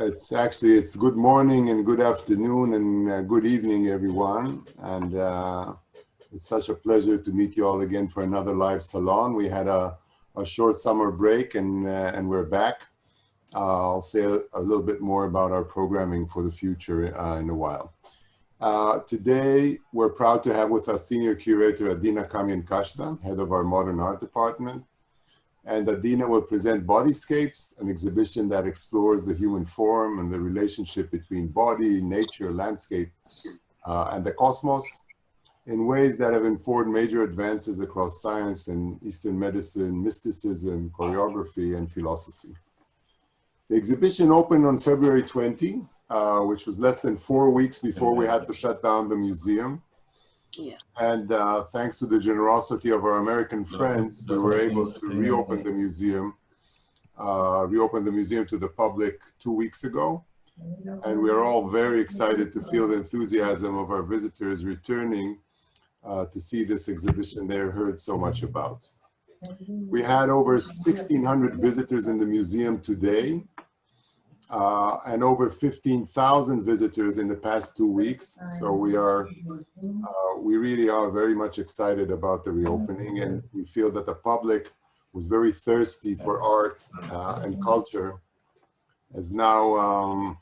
It's good morning and good afternoon and good evening, everyone. And it's such a pleasure to meet you all again for another live salon. We had a short summer break and we're back. I'll say a little bit more about our programming for the future in a while. Today, we're proud to have with us Senior Curator Adina Kamien, head of our Modern Art Department. And Adina will present Bodyscapes, an exhibition that explores the human form and the relationship between body, nature, landscape, and the cosmos in ways that have informed major advances across science and Eastern medicine, mysticism, choreography, and philosophy. The exhibition opened on February 20, which was less than 4 weeks before we had to shut down the museum. Yeah. And thanks to the generosity of our American friends, we were able to reopen the museum to the public 2 weeks ago. And we're all very excited to feel the enthusiasm of our visitors returning to see this exhibition they heard so much about. We had over 1,600 visitors in the museum today. And over 15,000 visitors in the past 2 weeks. So we really are very much excited about the reopening, and we feel that the public was very thirsty for art and culture is now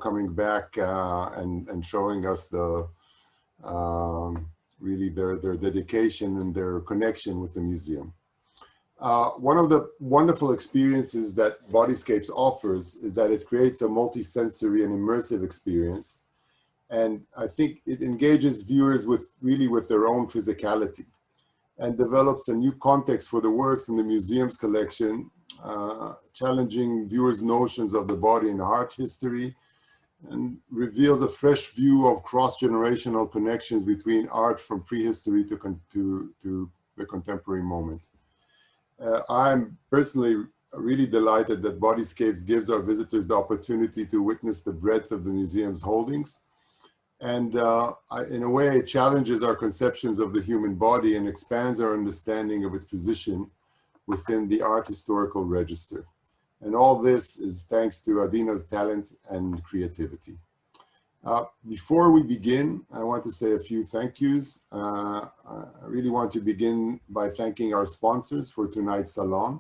coming back and showing us the really their dedication and their connection with the museum. One of the wonderful experiences that Bodyscapes offers is that it creates a multi-sensory and immersive experience. And I think it engages viewers with their own physicality and develops a new context for the works in the museum's collection, challenging viewers' notions of the body and art history, and reveals a fresh view of cross-generational connections between art from prehistory to the contemporary moment. I'm personally really delighted that Bodyscapes gives our visitors the opportunity to witness the breadth of the museum's holdings. And in a way, it challenges our conceptions of the human body and expands our understanding of its position within the art historical register. And all this is thanks to Adina's talent and creativity. Before we begin, I want to say a few thank yous. I really want to begin by thanking our sponsors for tonight's salon,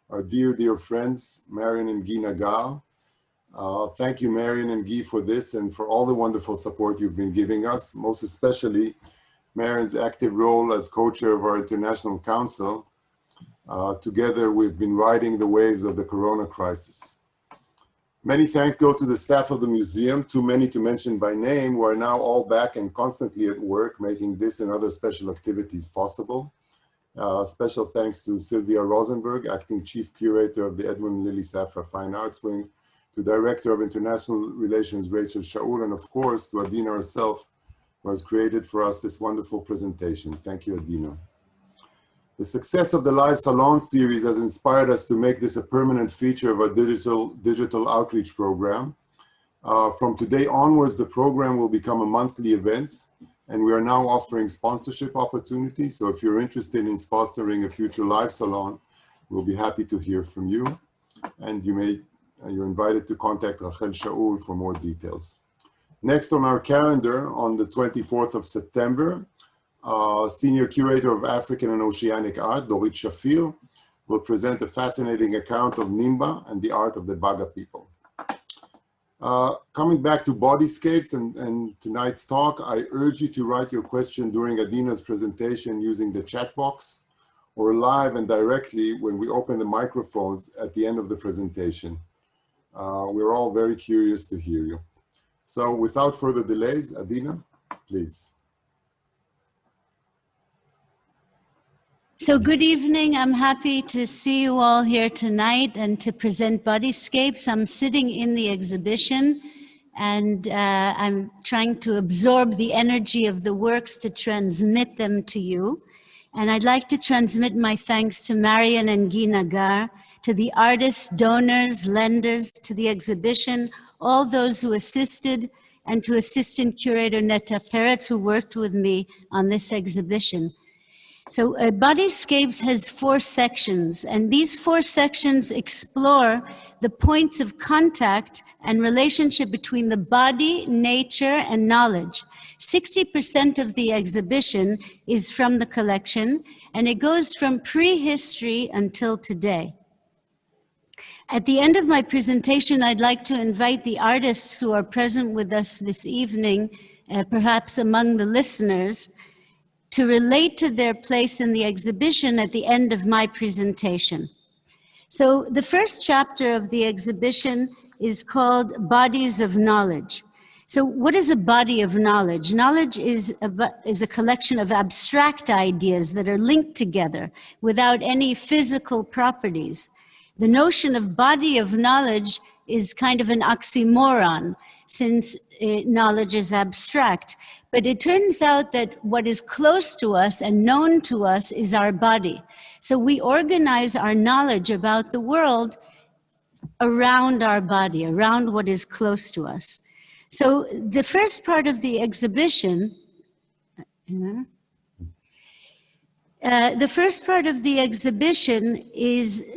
our dear friends, Marion and Guy Nagar. Thank you, Marion and Guy, for this and for all the wonderful support you've been giving us, most especially Marion's active role as co-chair of our International Council. Together, we've been riding the waves of the Corona crisis. Many thanks go to the staff of the museum, too many to mention by name, who are now all back and constantly at work, making this and other special activities possible. Special thanks to Sylvia Rosenberg, Acting Chief Curator of the Edmund Lilly Safra Fine Arts Wing, to Director of International Relations, Rachel Shaul, and of course to Adina herself, who has created for us this wonderful presentation. Thank you, Adina. The success of the Live Salon series has inspired us to make this a permanent feature of our digital outreach program. From today onwards, the program will become a monthly event, and we are now offering sponsorship opportunities. So if you're interested in sponsoring a future Live Salon, we'll be happy to hear from you. And you're invited to contact Rachel Shaul for more details. Next on our calendar, on the 24th of September, Senior Curator of African and Oceanic Art, Dorit Shafir, will present a fascinating account of Nimba and the art of the Baga people. Coming back to Bodyscapes and tonight's talk, I urge you to write your question during Adina's presentation using the chat box or live and directly when we open the microphones at the end of the presentation. We're all very curious to hear you. So without further delays, Adina, please. So good evening. I'm happy to see you all here tonight and to present Bodyscapes. I'm sitting in the exhibition and I'm trying to absorb the energy of the works to transmit them to you. And I'd like to transmit my thanks to Marion and Guy Nagar, to the artists, donors, lenders to the exhibition, all those who assisted, and to Assistant Curator Netta Peretz, who worked with me on this exhibition. So Bodyscapes has 4 sections, and these 4 sections explore the points of contact and relationship between the body, nature, and knowledge. 60% of the exhibition is from the collection, and it goes from prehistory until today. At the end of my presentation, I'd like to invite the artists who are present with us this evening, perhaps among the listeners, to relate to their place in the exhibition at the end of my presentation. So the first chapter of the exhibition is called Bodies of Knowledge. So what is a body of knowledge? Knowledge is a collection of abstract ideas that are linked together without any physical properties. The notion of body of knowledge is kind of an oxymoron, since knowledge is abstract. But it turns out that what is close to us and known to us is our body. So we organize our knowledge about the world around our body, around what is close to us. So the first part of the exhibition,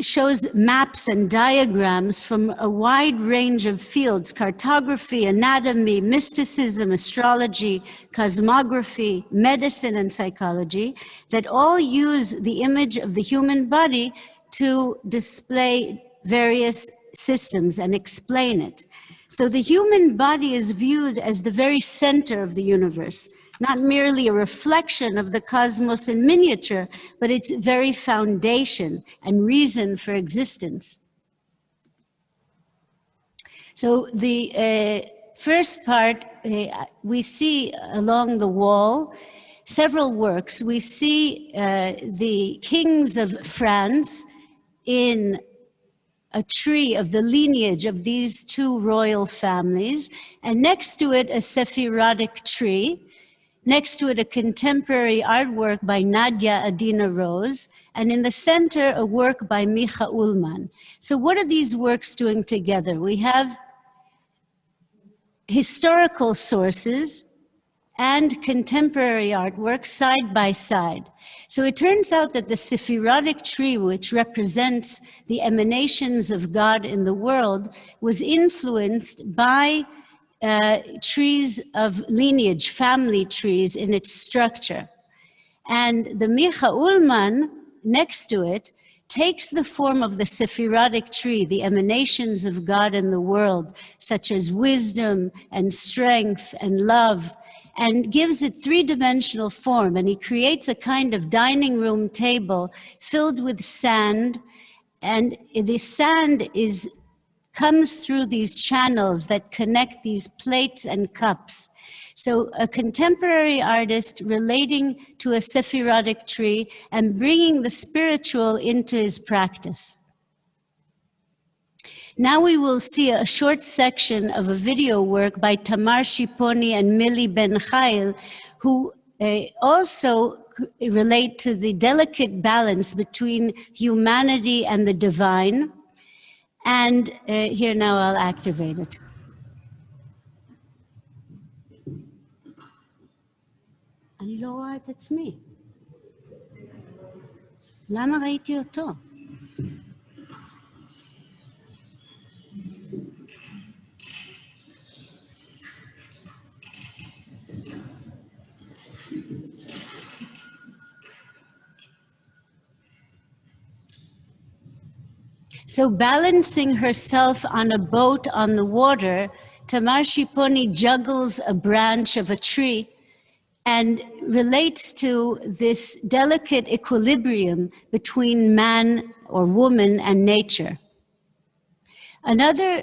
shows maps and diagrams from a wide range of fields: cartography, anatomy, mysticism, astrology, cosmography, medicine, and psychology, that all use the image of the human body to display various systems and explain it. So the human body is viewed as the very center of the universe, not merely a reflection of the cosmos in miniature, but its very foundation and reason for existence. So the first part, we see along the wall several works. We see the kings of France in a tree of the lineage of these two royal families, and next to it a Sephirotic tree. Next to it, a contemporary artwork by Nadia Adina Rose, and in the center, a work by Micha Ullman. So what are these works doing together? We have historical sources and contemporary artwork side by side. So it turns out that the Sephirotic tree, which represents the emanations of God in the world, was influenced by trees of lineage, family trees in its structure. And the Micha Ullman, next to it, takes the form of the Sephirotic tree, the emanations of God in the world, such as wisdom and strength and love, and gives it three-dimensional form. And he creates a kind of dining room table filled with sand, and the sand comes through these channels that connect these plates and cups. So a contemporary artist relating to a Sephirotic tree and bringing the spiritual into his practice. Now we will see a short section of a video work by Tamar Shiponi and Millie Ben Chayil, who also relate to the delicate balance between humanity and the divine. And here now I'll activate it. אני לא רואה את עצמי. למה ראיתי אותו? So balancing herself on a boat on the water, Tamar Shiponi juggles a branch of a tree and relates to this delicate equilibrium between man or woman and nature. Another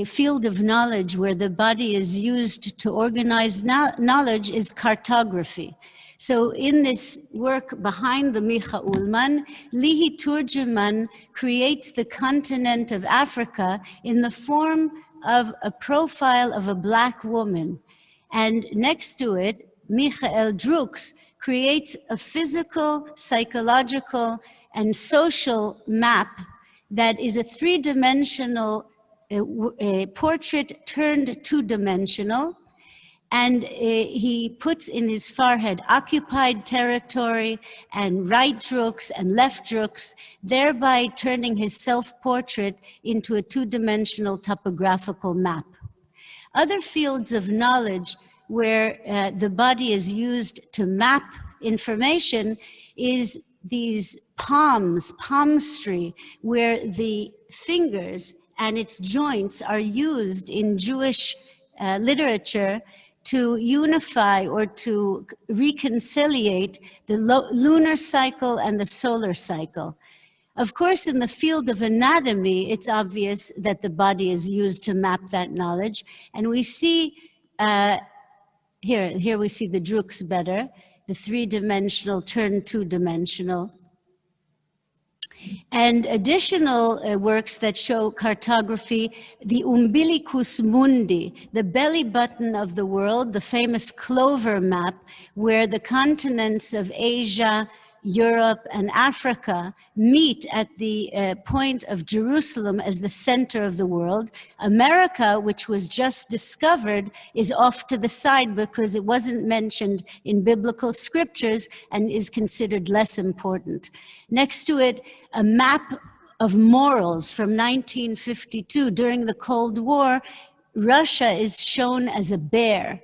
field of knowledge where the body is used to organize knowledge is cartography. So in this work behind the Micha Ullman, Lihi Turgeman creates the continent of Africa in the form of a profile of a Black woman. And next to it, Michael Drux creates a physical, psychological, and social map that is a three-dimensional portrait turned two-dimensional. And he puts in his forehead occupied territory and right droogs and left droogs, thereby turning his self-portrait into a two-dimensional topographical map. Other fields of knowledge where the body is used to map information is these palmistry, where the fingers and its joints are used in Jewish literature to unify or to reconciliate the lunar cycle and the solar cycle. Of course, in the field of anatomy, it's obvious that the body is used to map that knowledge. And we see, here we see the droogs better, the three-dimensional turned two-dimensional. And additional works that show cartography, the umbilicus mundi, the belly button of the world, the famous Clover map, where the continents of Asia, Europe, and Africa meet at the point of Jerusalem as the center of the world. America, which was just discovered, is off to the side because it wasn't mentioned in biblical scriptures and is considered less important. Next to it, a map of morals from 1952. During the Cold War, Russia is shown as a bear.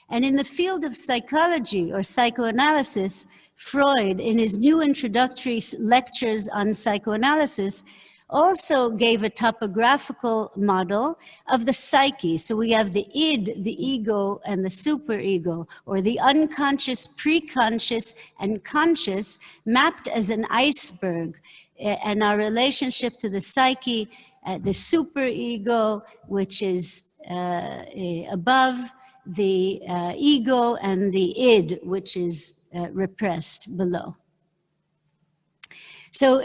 And in the field of psychology or psychoanalysis, Freud, in his new introductory lectures on psychoanalysis, also gave a topographical model of the psyche. So we have the id, the ego, and the superego, or the unconscious, preconscious, and conscious, mapped as an iceberg. And our relationship to the psyche, the superego, which is above, the ego, and the id, which is repressed below. So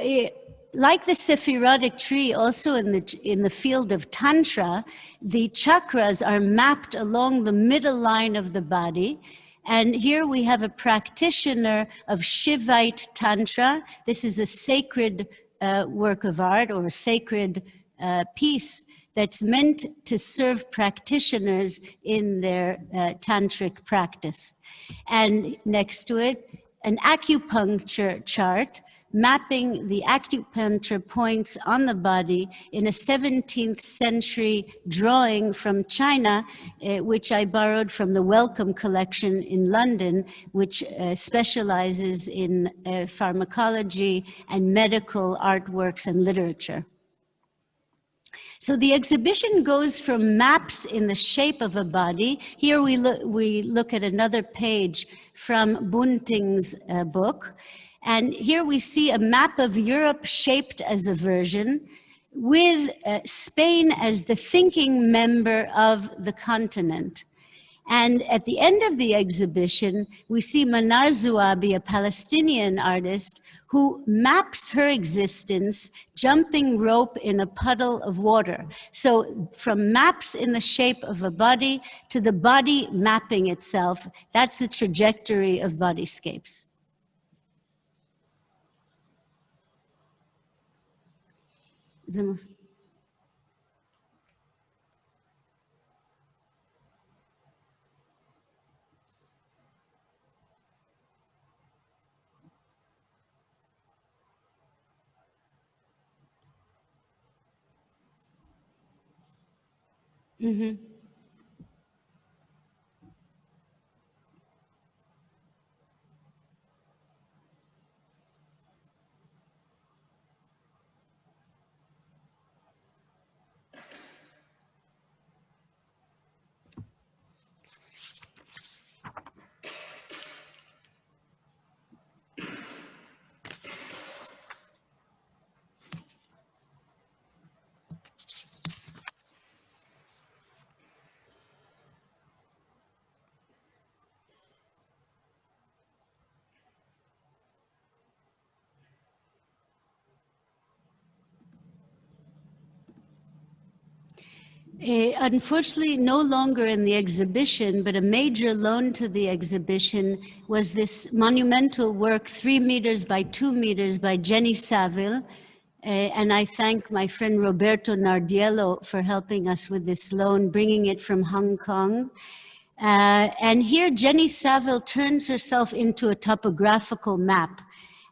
like the Sephirotic tree, also in the field of Tantra, the chakras are mapped along the middle line of the body. And here we have a practitioner of Shivite Tantra. This is a sacred work of art, or a sacred piece that's meant to serve practitioners in their tantric practice. And next to it, an acupuncture chart mapping the acupuncture points on the body in a 17th century drawing from China, which I borrowed from the Wellcome collection in London, which specializes in pharmacology and medical artworks and literature. So the exhibition goes from maps in the shape of a body. Here we look at another page from Bunting's book. And here we see a map of Europe shaped as a version, with Spain as the thinking member of the continent. And at the end of the exhibition, we see Manar Zouabi, a Palestinian artist, who maps her existence jumping rope in a puddle of water. So from maps in the shape of a body to the body mapping itself, that's the trajectory of Bodyscapes. Mm-hmm. Unfortunately, no longer in the exhibition, but a major loan to the exhibition was this monumental work, 3 meters by 2 meters, by Jenny Saville. And I thank my friend Roberto Nardiello for helping us with this loan, bringing it from Hong Kong. And here Jenny Saville turns herself into a topographical map.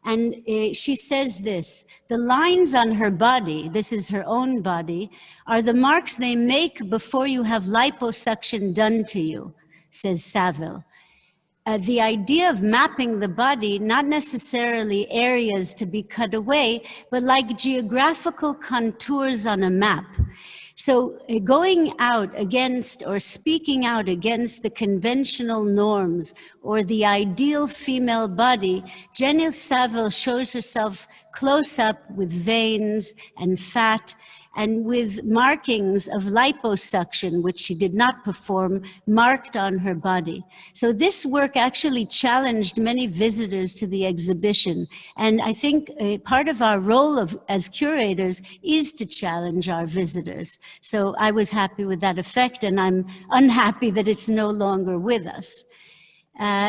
And she says this: the lines on her body, this is her own body, are the marks they make before you have liposuction done to you, says Saville. The idea of mapping the body, not necessarily areas to be cut away, but like geographical contours on a map. So going out against or speaking out against the conventional norms or the ideal female body, Jenny Saville shows herself close up with veins and fat and with markings of liposuction, which she did not perform, marked on her body. So this work actually challenged many visitors to the exhibition. And I think part of our role as curators is to challenge our visitors. So I was happy with that effect, and I'm unhappy that it's no longer with us.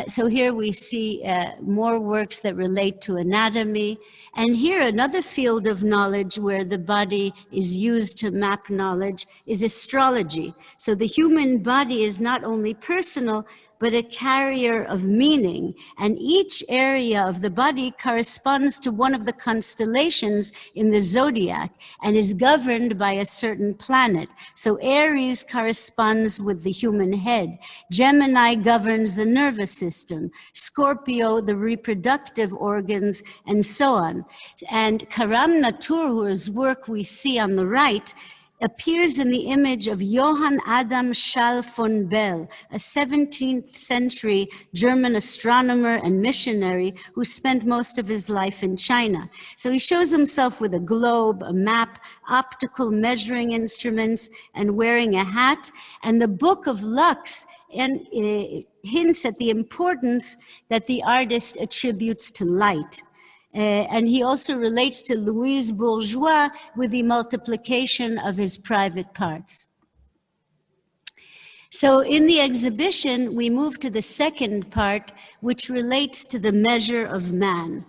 So here we see more works that relate to anatomy. And here another field of knowledge where the body is used to map knowledge is astrology. So the human body is not only personal, but a carrier of meaning. And each area of the body corresponds to one of the constellations in the zodiac and is governed by a certain planet. So Aries corresponds with the human head. Gemini governs the nervous system. Scorpio, the reproductive organs, and so on. And Karam Natur, whose work we see on the right, appears in the image of Johann Adam Schall von Bell, a 17th century German astronomer and missionary who spent most of his life in China. So he shows himself with a globe, a map, optical measuring instruments, and wearing a hat. And the Book of Lux hints at the importance that the artist attributes to light. And he also relates to Louise Bourgeois with the multiplication of his private parts. So in the exhibition, we move to the second part, which relates to the measure of man.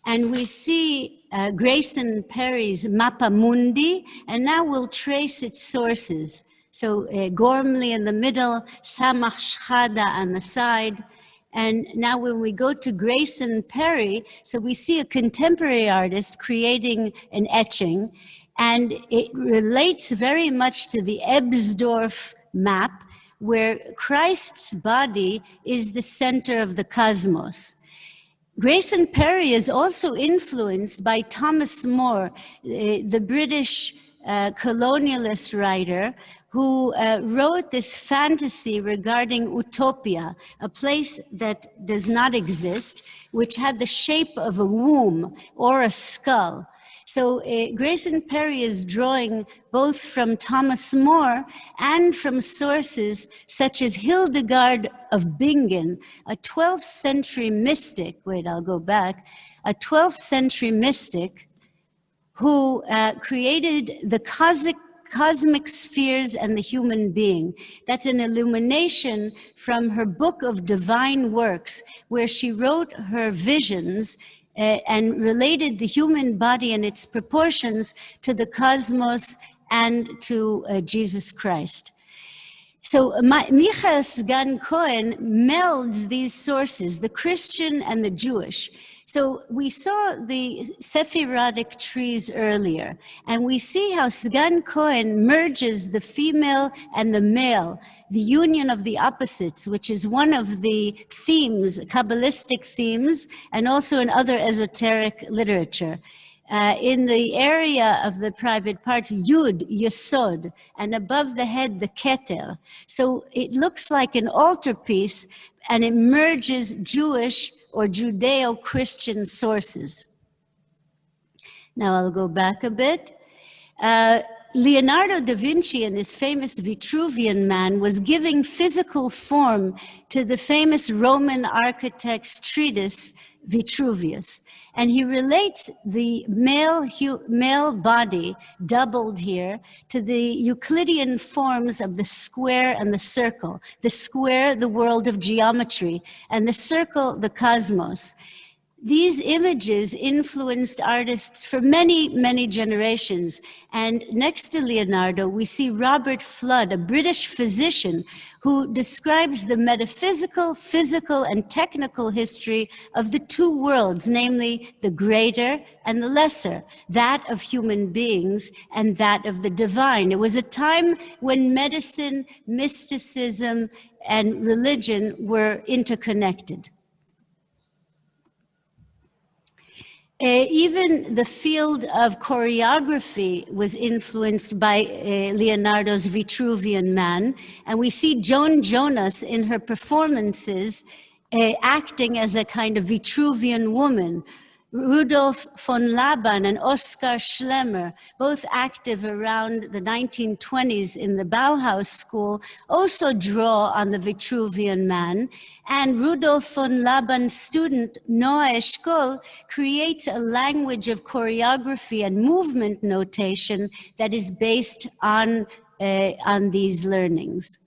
And we see Grayson Perry's Mappa Mundi, and now we'll trace its sources. So Gormley in the middle, Samach Shchada on the side. And now when we go to Grayson Perry, so we see a contemporary artist creating an etching, and it relates very much to the Ebsdorf map, where Christ's body is the center of the cosmos. Grayson Perry is also influenced by Thomas More, the British colonialist writer, who wrote this fantasy regarding utopia, a place that does not exist, which had the shape of a womb or a skull. So Grayson Perry is drawing both from Thomas More and from sources such as Hildegard of Bingen, a 12th century mystic, wait, I'll go back, a 12th century mystic who created the cosmic spheres and the human being. That's an illumination from her Book of Divine Works, where she wrote her visions and related the human body and its proportions to the cosmos and to Jesus Christ. So Michael Sgan Cohen melds these sources, the Christian and the Jewish. So we saw the Sephirotic trees earlier, and we see how Sgan Cohen merges the female and the male, the union of the opposites, which is one of the themes, Kabbalistic themes, and also in other esoteric literature. In the area of the private parts, Yud, Yesod, and above the head, the Keter. So it looks like an altarpiece, and it merges Jewish or Judeo-Christian sources. Now I'll go back a bit. Leonardo da Vinci in his famous Vitruvian Man was giving physical form to the famous Roman architect's treatise, Vitruvius. And he relates the male body, doubled here, to the Euclidean forms of the square and the circle. The square, the world of geometry, and the circle, the cosmos. These images influenced artists for many, many generations. And next to Leonardo, we see Robert Flood, a British physician who describes the metaphysical, physical, and technical history of the two worlds, namely the greater and the lesser, that of human beings and that of the divine. It was a time when medicine, mysticism, and religion were interconnected. Even the field of choreography was influenced by Leonardo's Vitruvian Man, and we see Joan Jonas in her performances acting as a kind of Vitruvian woman. Rudolf von Laban and Oskar Schlemmer, both active around the 1920s in the Bauhaus school, also draw on the Vitruvian Man. And Rudolf von Laban's student Noah Eshkol creates a language of choreography and movement notation that is based on these learnings.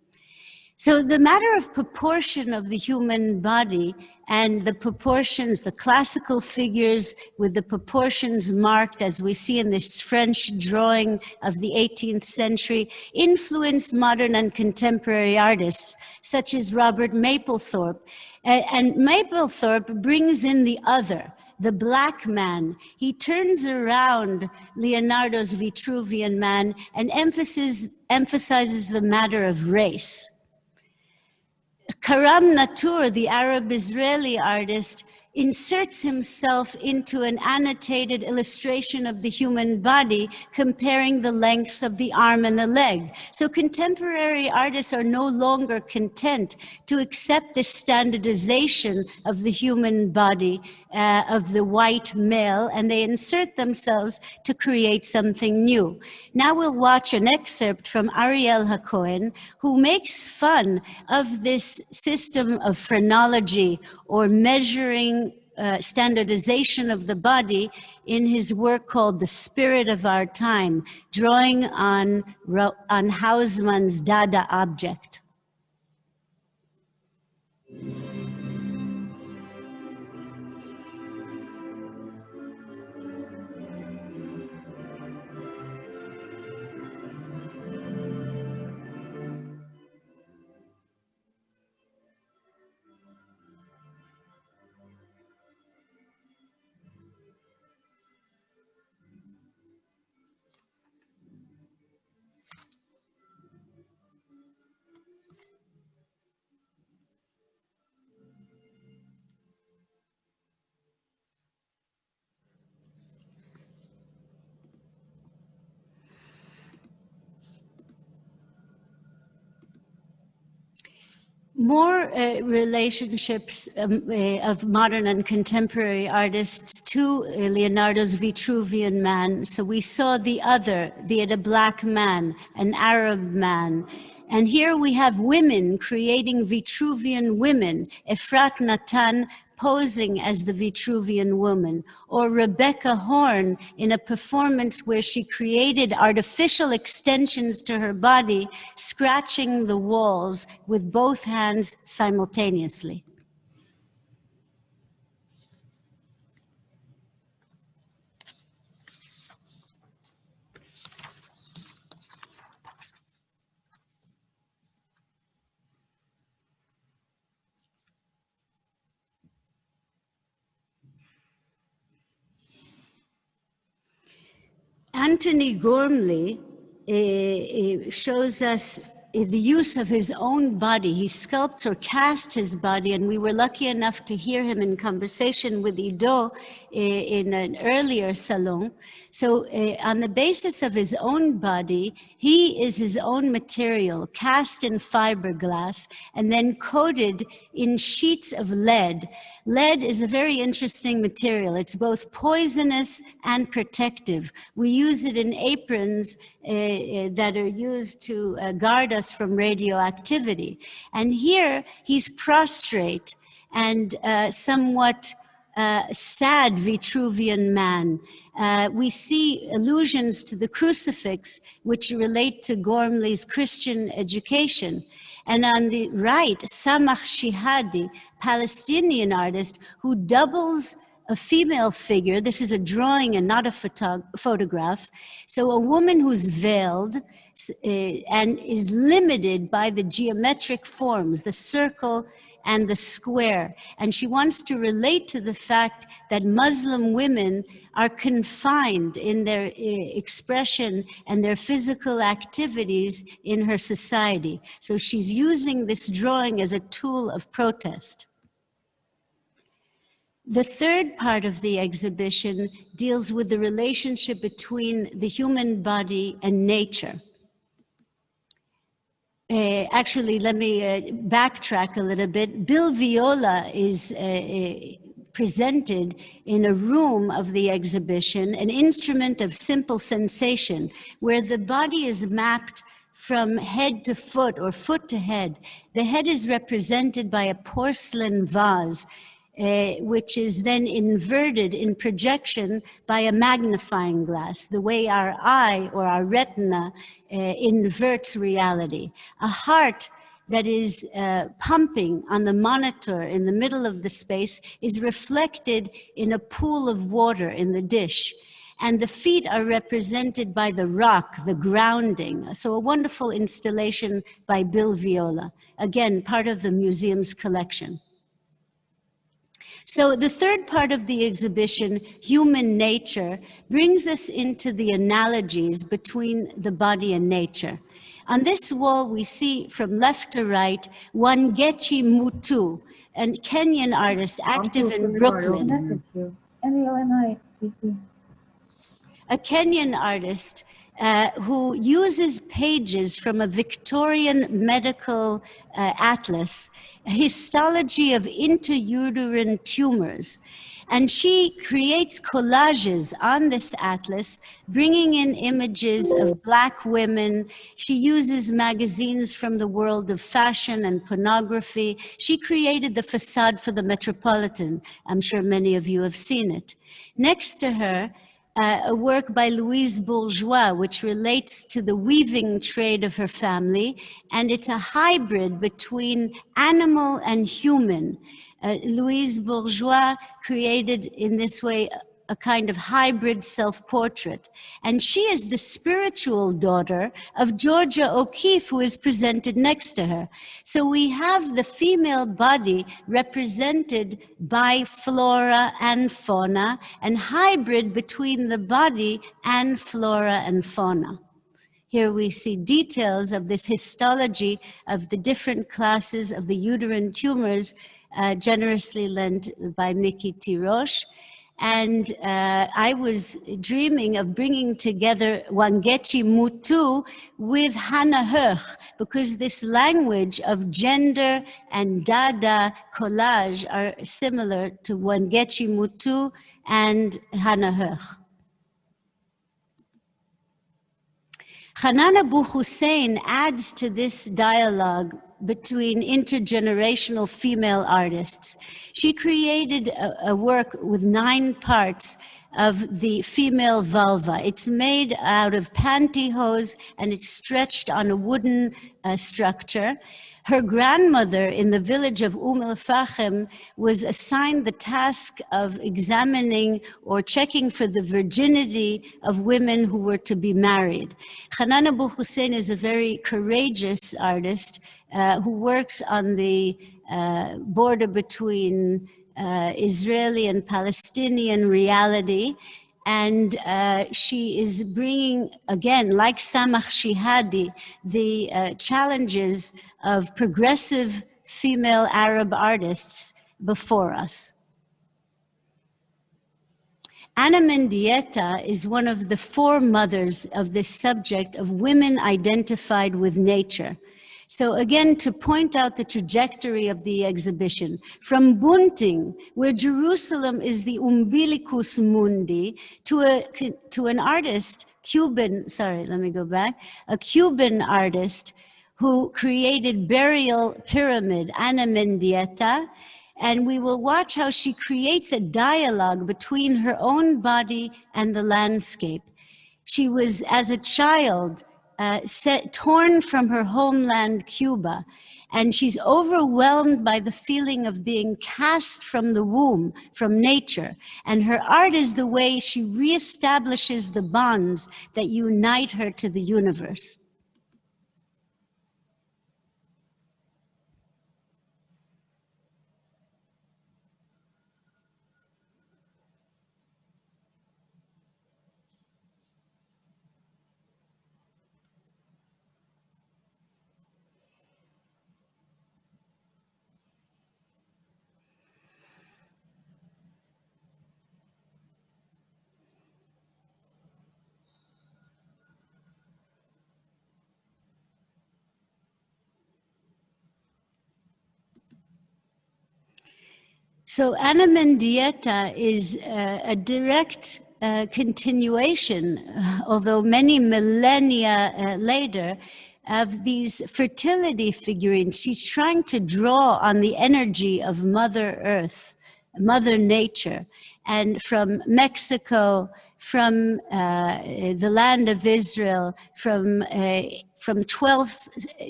So the matter of proportion of the human body and the proportions, the classical figures with the proportions marked, as we see in this French drawing of the 18th century, influenced modern and contemporary artists, such as Robert Mapplethorpe. And Mapplethorpe brings in the other, the black man. He turns around Leonardo's Vitruvian Man and emphasizes the matter of race. Karam Natur, the Arab-Israeli artist, inserts himself into an annotated illustration of the human body, comparing the lengths of the arm and the leg. So contemporary artists are no longer content to accept this standardization of the human body, of the white male, and they insert themselves to create something new. Now we'll watch an excerpt from Ariel Hacohen, who makes fun of this system of phrenology or measuring standardization of the body in his work called The Spirit of Our Time, drawing on Hausmann's Dada object. More relationships of modern and contemporary artists to Leonardo's Vitruvian Man. So we saw the other, be it a black man, an Arab man. And here we have women creating Vitruvian women, Efrat Natan posing as the Vitruvian woman, or Rebecca Horn in a performance where she created artificial extensions to her body, scratching the walls with both hands simultaneously. Anthony Gormley shows us the use of his own body. He sculpts or casts his body, and we were lucky enough to hear him in conversation with Ido in an earlier salon. So on the basis of his own body, he is his own material, cast in fiberglass, and then coated in sheets of lead. Lead is a very interesting material. It's both poisonous and protective. We use it in aprons that are used to guard us from radioactivity. And here he's prostrate and somewhat sad Vitruvian man. We see allusions to the crucifix, which relate to Gormley's Christian education. And on the right, Samach Shihadi, Palestinian artist, who doubles a female figure. This is a drawing and not a photograph. So a woman who's veiled and is limited by the geometric forms, the circle and the square. And she wants to relate to the fact that Muslim women are confined in their expression and their physical activities in her society. So she's using this drawing as a tool of protest. The third part of the exhibition deals with the relationship between the human body and nature. Actually, let me backtrack a little bit. Bill Viola is presented in a room of the exhibition, an instrument of simple sensation, where the body is mapped from head to foot or foot to head. The head is represented by a porcelain vase, which is then inverted in projection by a magnifying glass, the way our eye or our retina inverts reality. A heart that is pumping on the monitor in the middle of the space is reflected in a pool of water in the dish. And the feet are represented by the rock, the grounding. So a wonderful installation by Bill Viola, again, part of the museum's collection. So the third part of the exhibition, Human Nature, brings us into the analogies between the body and nature. On this wall, we see from left to right, Wangechi Mutu, a Kenyan artist active in Brooklyn. A Kenyan artist who uses pages from a Victorian medical atlas, histology of intrauterine tumors. And she creates collages on this atlas, bringing in images of Black women. She uses magazines from the world of fashion and pornography. She created the facade for the Metropolitan. I'm sure many of you have seen it. Next to her, a work by Louise Bourgeois, which relates to the weaving trade of her family, and it's a hybrid between animal and human. Louise Bourgeois created in this way a kind of hybrid self-portrait. And she is the spiritual daughter of Georgia O'Keeffe, who is presented next to her. So we have the female body represented by flora and fauna, and hybrid between the body and flora and fauna. Here we see details of this histology of the different classes of the uterine tumors, generously lent by Mickey Tiroche. And I was dreaming of bringing together Wangechi Mutu with Hannah Höch, because this language of gender and Dada collage are similar to Wangechi Mutu and Hannah Höch. Hanan Abu Hussein adds to this dialogue between intergenerational female artists. She created a work with 9 parts of the female vulva. It's made out of pantyhose and it's stretched on a wooden structure. Her grandmother in the village of El-Fachem was assigned the task of examining or checking for the virginity of women who were to be married. Hanan Abu Hussein is a very courageous artist who works on the border between Israeli and Palestinian reality. And she is bringing, again, like Samach Shihadi, the challenges of progressive female Arab artists before us. Anna Mendieta is one of the foremothers of this subject of women identified with nature. So again, to point out the trajectory of the exhibition, from Bunting, where Jerusalem is the umbilicus mundi, to an artist, a Cuban artist who created Burial Pyramid, Anna Mendieta, and we will watch how she creates a dialogue between her own body and the landscape. She was, as a child, torn from her homeland, Cuba, and she's overwhelmed by the feeling of being cast from the womb, from nature. And her art is the way she reestablishes the bonds that unite her to the universe. So Anna Mendieta is a direct continuation, although many millennia later, of these fertility figurines. She's trying to draw on the energy of Mother Earth, Mother Nature, and from Mexico, from the land of Israel, from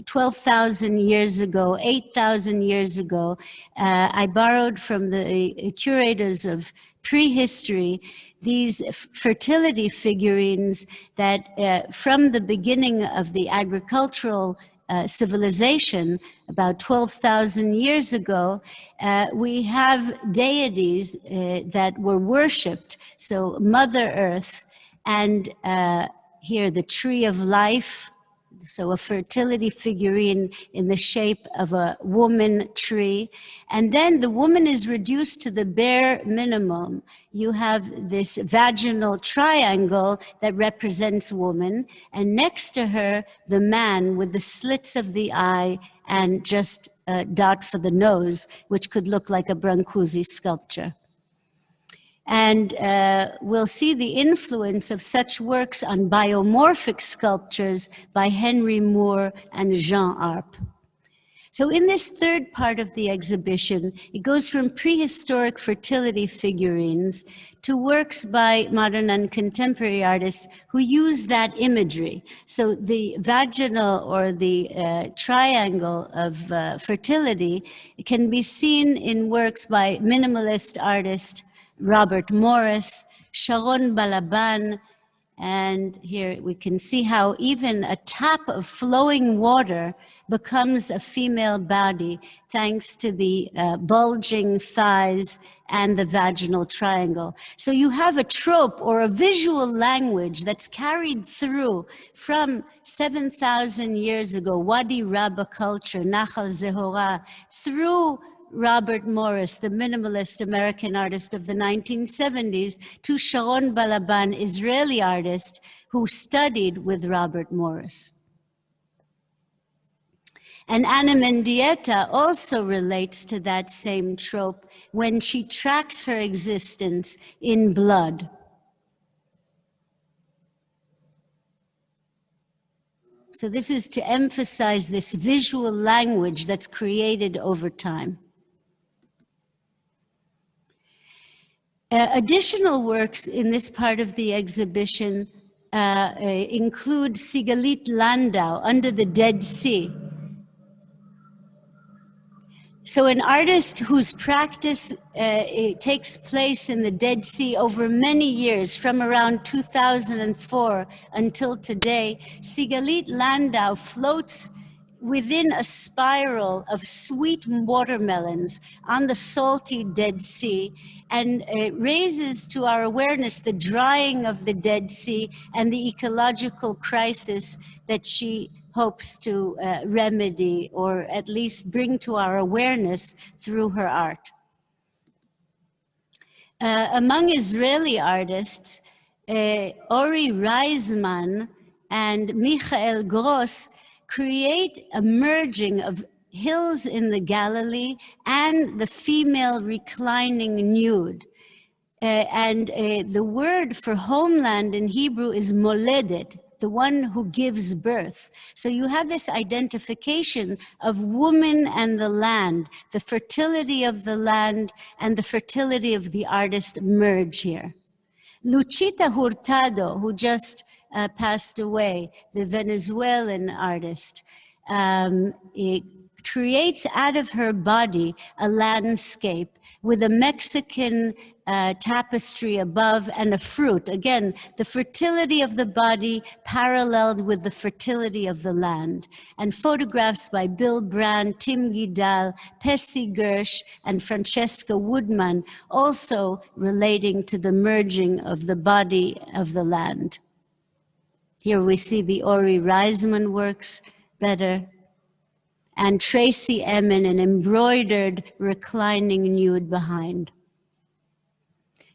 12,000 years ago, 8,000 years ago. I borrowed from the curators of prehistory these fertility figurines that from the beginning of the agricultural civilization, about 12,000 years ago, we have deities that were worshipped. So Mother Earth, and here the tree of life, so a fertility figurine in the shape of a woman tree. And then the woman is reduced to the bare minimum. You have this vaginal triangle that represents woman, and next to her, the man with the slits of the eye and just a dot for the nose, which could look like a Brancusi sculpture. And we'll see the influence of such works on biomorphic sculptures by Henry Moore and Jean Arp. So in this third part of the exhibition, it goes from prehistoric fertility figurines to works by modern and contemporary artists who use that imagery. So the vaginal or the triangle of fertility can be seen in works by minimalist artist Robert Morris, Sharon Balaban, and here we can see how even a tap of flowing water becomes a female body thanks to the bulging thighs and the vaginal triangle. So you have a trope or a visual language that's carried through from 7,000 years ago, Wadi Rabba culture, Nachal Zehora, through Robert Morris, the minimalist American artist of the 1970s, to Sharon Balaban, Israeli artist who studied with Robert Morris. And Anna Mendieta also relates to that same trope when she tracks her existence in blood. So this is to emphasize this visual language that's created over time. Additional works in this part of the exhibition include Sigalit Landau, Under the Dead Sea. So an artist whose practice takes place in the Dead Sea over many years, from around 2004 until today, Sigalit Landau floats within a spiral of sweet watermelons on the salty Dead Sea, and raises to our awareness the drying of the Dead Sea and the ecological crisis that she hopes to remedy, or at least bring to our awareness through her art. Among Israeli artists, Ori Reisman and Michael Gross create a merging of hills in the Galilee and the female reclining nude. The word for homeland in Hebrew is moledet, the one who gives birth. So you have this identification of woman and the land, the fertility of the land and the fertility of the artist merge here. Luchita Hurtado, who just passed away, the Venezuelan artist. It creates out of her body a landscape with a Mexican tapestry above and a fruit. Again, the fertility of the body paralleled with the fertility of the land. And photographs by Bill Brand, Tim Guidal, Percy Gersh, and Francesca Woodman, also relating to the merging of the body of the land. Here we see the Ori Reisman works better. And Tracy Emin, an embroidered reclining nude behind.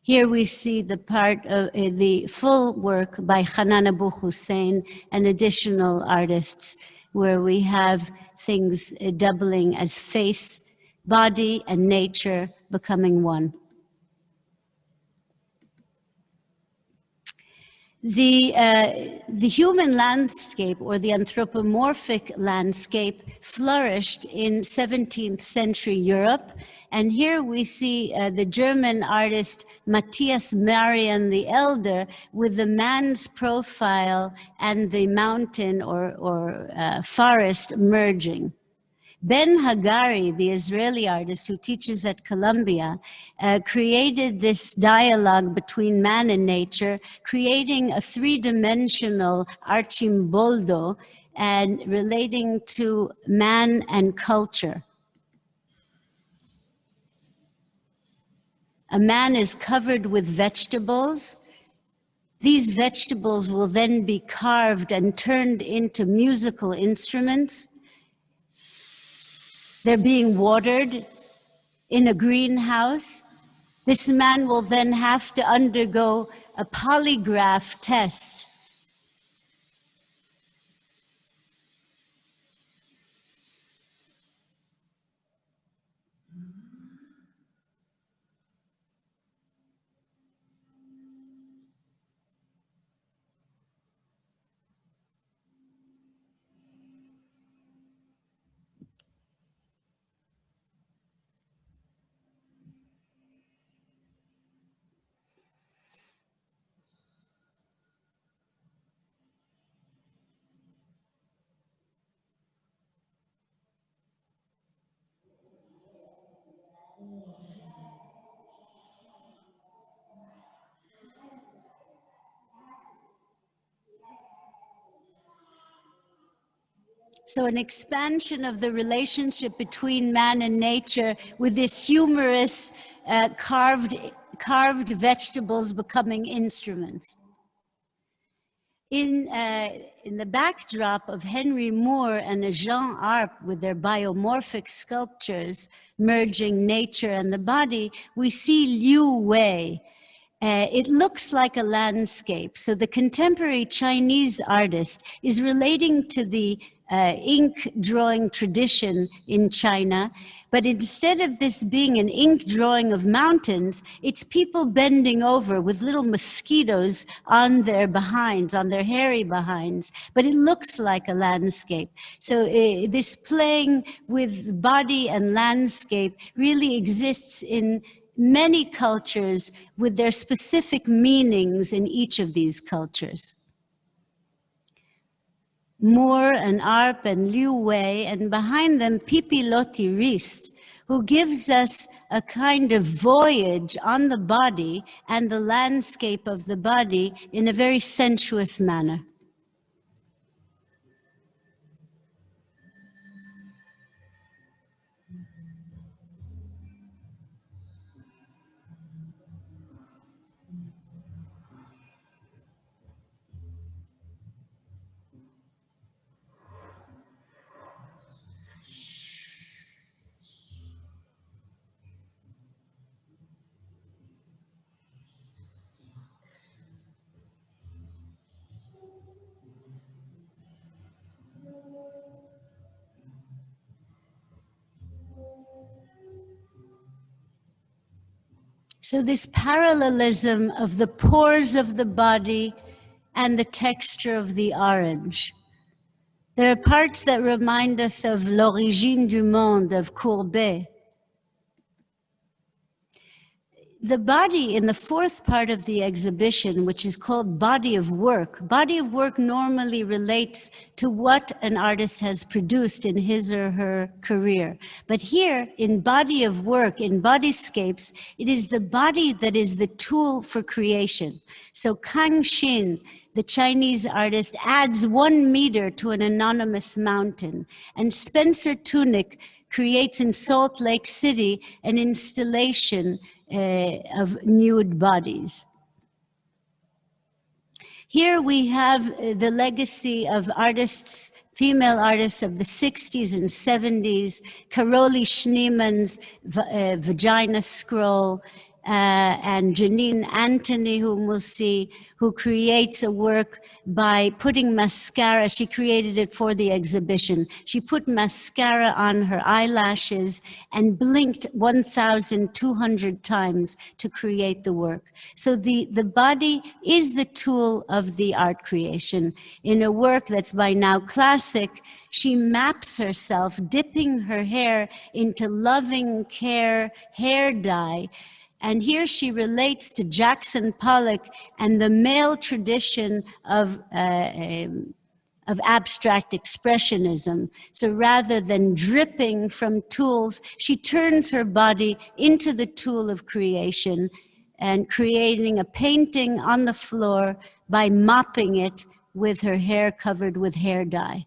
Here we see the part of the full work by Hanan Abu Hussein and additional artists, where we have things doubling as face, body, and nature becoming one. The human landscape, or the anthropomorphic landscape, flourished in 17th century Europe. And here we see the German artist Matthias Marian the Elder with the man's profile and the mountain or forest merging. Ben Hagari, the Israeli artist who teaches at Columbia, created this dialogue between man and nature, creating a three-dimensional archimboldo and relating to man and culture. A man is covered with vegetables. These vegetables will then be carved and turned into musical instruments. They're being watered in a greenhouse. This man will then have to undergo a polygraph test. So an expansion of the relationship between man and nature with this humorous carved vegetables becoming instruments. In the backdrop of Henry Moore and Jean Arp with their biomorphic sculptures merging nature and the body, we see Liu Wei. It looks like a landscape. So the contemporary Chinese artist is relating to the ink drawing tradition in China, but instead of this being an ink drawing of mountains, it's people bending over with little mosquitoes on their behinds, on their hairy behinds, but it looks like a landscape. So this playing with body and landscape really exists in many cultures with their specific meanings in each of these cultures. Moore and Arp and Liu Wei, and behind them Pipilotti Rist, who gives us a kind of voyage on the body and the landscape of the body in a very sensuous manner. So this parallelism of the pores of the body and the texture of the orange. There are parts that remind us of L'Origine du Monde of Courbet. the body in the fourth part of the exhibition, which is called body of work normally relates to what an artist has produced in his or her career. But here in body of work, in Bodyscapes, it is the body that is the tool for creation. So Kang Xin, the Chinese artist, adds 1 meter to an anonymous mountain, and Spencer Tunick creates in Salt Lake City an installation of nude bodies. Here we have the legacy of artists, female artists of the 60s and 70s, Karoli Schneemann's Vagina Scroll, and Janine Anthony, whom we'll see, who creates a work by putting mascara. She created it for the exhibition. She put mascara on her eyelashes and blinked 1,200 times to create the work. So the body is the tool of the art creation. In a work that's by now classic, she maps herself, dipping her hair into loving care hair dye. And here she relates to Jackson Pollock and the male tradition of abstract expressionism. So rather than dripping from tools, she turns her body into the tool of creation and creating a painting on the floor by mopping it with her hair covered with hair dye.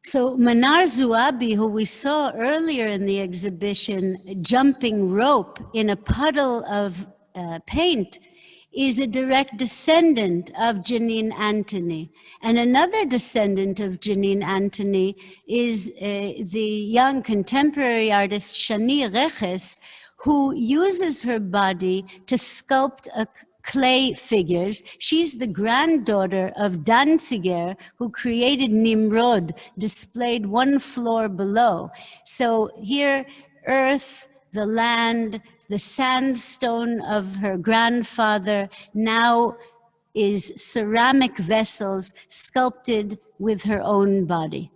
So Manar Zouabi, who we saw earlier in the exhibition, jumping rope in a puddle of paint, is a direct descendant of Janine Anthony. And another descendant of Janine Anthony is the young contemporary artist Shani Reches, who uses her body to sculpt clay figures. She's the granddaughter of Danziger, who created Nimrod, displayed 1 floor below. So here, earth, the land, the sandstone of her grandfather now is ceramic vessels sculpted with her own body.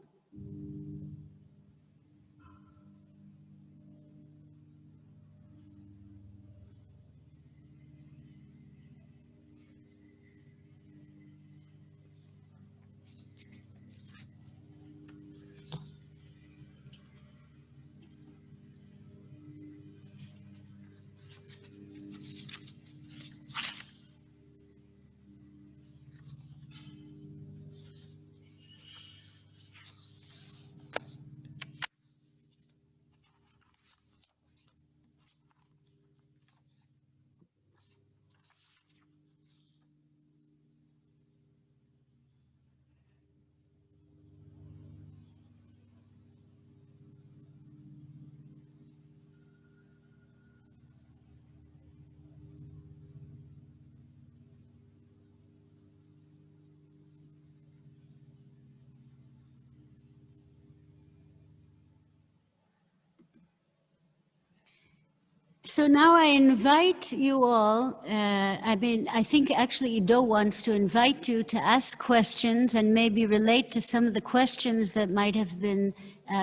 So now I invite you all, I think actually Ido wants to invite you to ask questions and maybe relate to some of the questions that might have been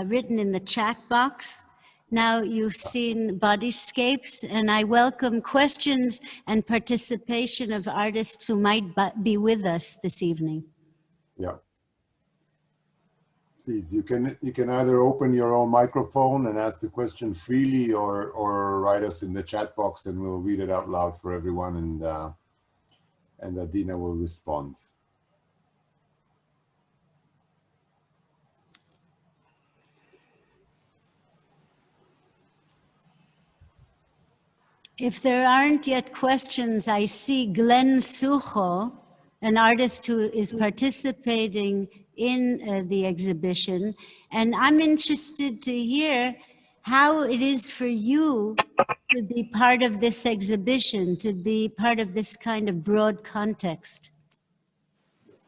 written in the chat box. Now you've seen Bodyscapes, and I welcome questions and participation of artists who might be with us this evening. Yeah. Please, you can either open your own microphone and ask the question freely, or write us in the chat box, and we'll read it out loud for everyone, and Adina will respond. If there aren't yet questions, I see Glenn Sucho, an artist who is participating in the exhibition, and I'm interested to hear how it is for you to be part of this exhibition, to be part of this kind of broad context.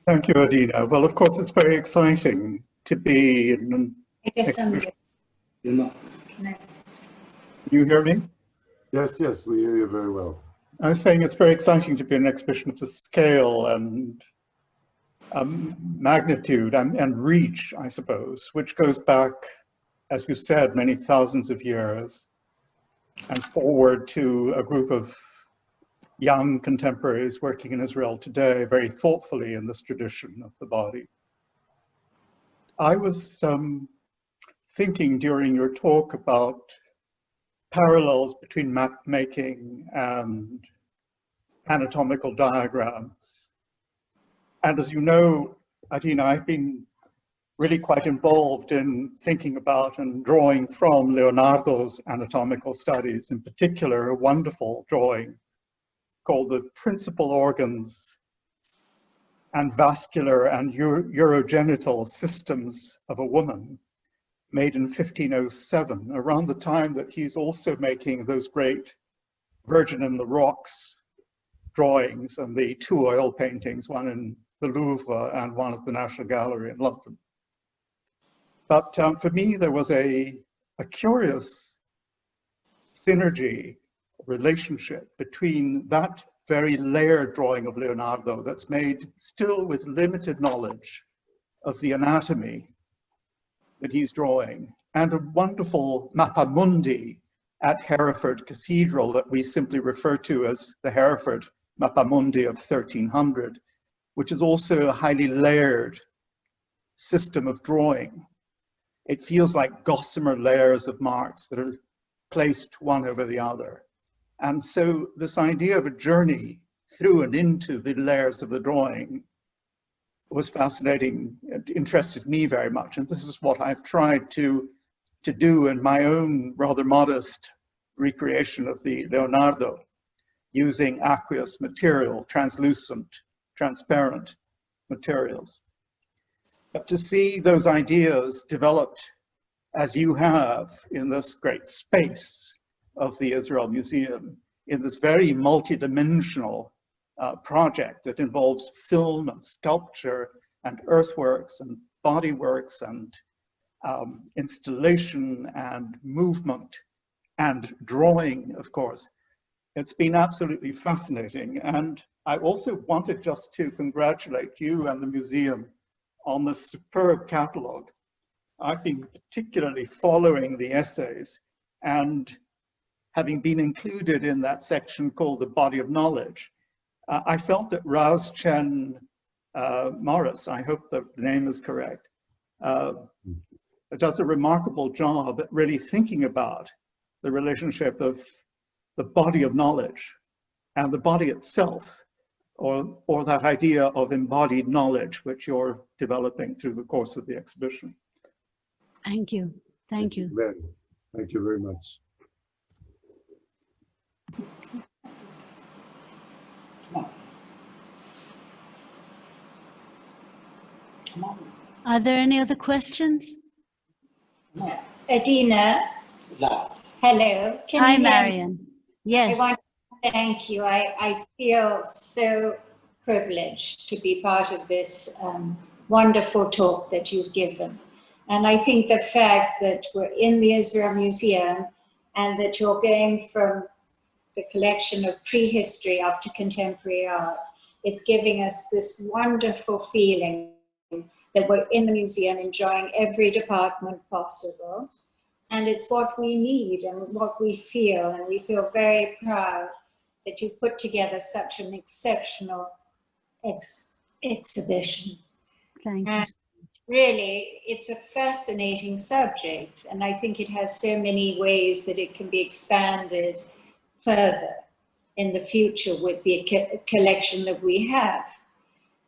Thank you, Adina. Well, of course, it's very exciting to be in exhibition. You Can you hear me? Yes, yes, we hear you very well. I was saying it's very exciting to be in an exhibition of this scale and magnitude and reach, I suppose, which goes back, as you said, many thousands of years and forward to a group of young contemporaries working in Israel today very thoughtfully in this tradition of the body. I was thinking during your talk about parallels between map making and anatomical diagrams. And as you know, Adina, I've been really quite involved in thinking about and drawing from Leonardo's anatomical studies, in particular a wonderful drawing called The Principal Organs and Vascular and Urogenital Systems of a Woman, made in 1507, around the time that he's also making those great Virgin in the Rocks drawings and the two oil paintings, one in the Louvre and one at the National Gallery in London. But for me, there was a curious synergy, relationship between that very layered drawing of Leonardo that's made still with limited knowledge of the anatomy that he's drawing, and a wonderful mappamundi at Hereford Cathedral that we simply refer to as the Hereford Mappamundi of 1300, which is also a highly layered system of drawing. It feels like gossamer layers of marks that are placed one over the other. And so this idea of a journey through and into the layers of the drawing was fascinating. It interested me very much. And this is what I've tried to do in my own rather modest recreation of the Leonardo, using aqueous material, translucent, transparent materials. But to see those ideas developed as you have in this great space of the Israel Museum, in this very multidimensional project that involves film and sculpture and earthworks and bodyworks and installation and movement and drawing, of course. It's been absolutely fascinating. And I also wanted just to congratulate you and the museum on this superb catalog. I've been particularly following the essays, and having been included in that section called the Body of Knowledge, I felt that Raz Chen Morris, I hope the name is correct, does a remarkable job at really thinking about the relationship of the body of knowledge and the body itself, or that idea of embodied knowledge, which you're developing through the course of the exhibition. Thank you. Thank you. Thank you very much. Are there any other questions? Adina, hello. Hi, Marion. Yes. I want to thank you. I feel so privileged to be part of this wonderful talk that you've given. And I think the fact that we're in the Israel Museum and that you're going from the collection of prehistory up to contemporary art is giving us this wonderful feeling that we're in the museum enjoying every department possible. And it's what we need and what we feel. And we feel very proud that you put together such an exceptional exhibition. Thank you. Really, it's a fascinating subject, and I think it has so many ways that it can be expanded further in the future with the collection that we have.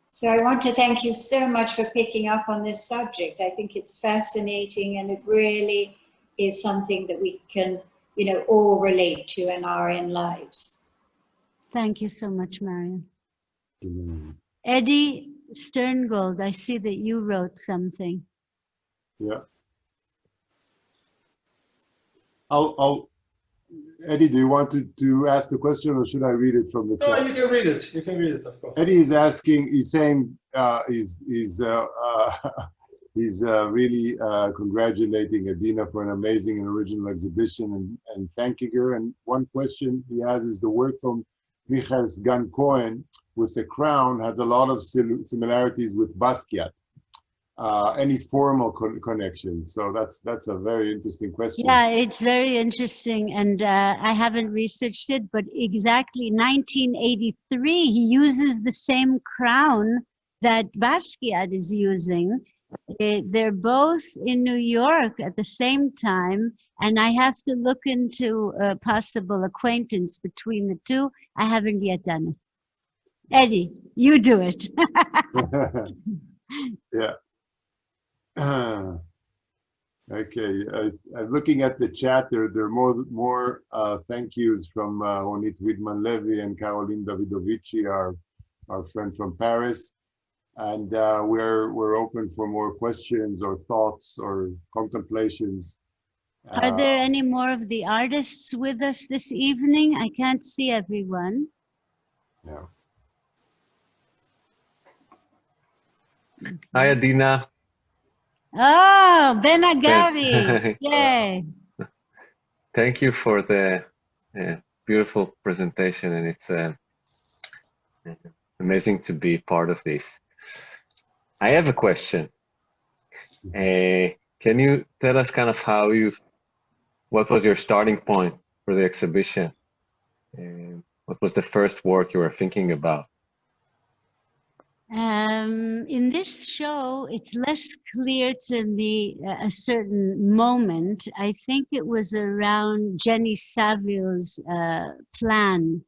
So I want to thank you so much for picking up on this subject. I think it's fascinating, and it really is something that we can, all relate to in our own lives. Thank you so much, Marion. Mm-hmm. Eddie Sterngold, I see that you wrote something. Yeah. Eddie, do you want to ask the question, or should I read it from the chat? No, you can read it. You can read it, of course. Eddie is asking, he's saying, He's really congratulating Adina for an amazing and original exhibition and thanking her. And one question he has is the work from Michael Sgan Cohen with the crown has a lot of similarities with Basquiat. Any formal connection? So that's a very interesting question. Yeah, it's very interesting, and I haven't researched it, but exactly 1983, he uses the same crown that Basquiat is using. They're both in New York at the same time, and I have to look into a possible acquaintance between the two. I haven't yet done it. Eddie, you do it. Yeah. Okay, I'm looking at the chat. There are more thank yous from Ronit Widman-Levy and Caroline Davidovici, our friend from Paris. And we're open for more questions or thoughts or contemplations. Are there any more of the artists with us this evening? I can't see everyone. Yeah. Hi, Adina. Oh, Ben Agavi. Yay. Thank you for the beautiful presentation, and it's amazing to be part of this. I have a question. Can you tell us kind of what was your starting point for the exhibition? What was the first work you were thinking about? In this show, it's less clear to me a certain moment. I think it was around Jenny Saville's plan.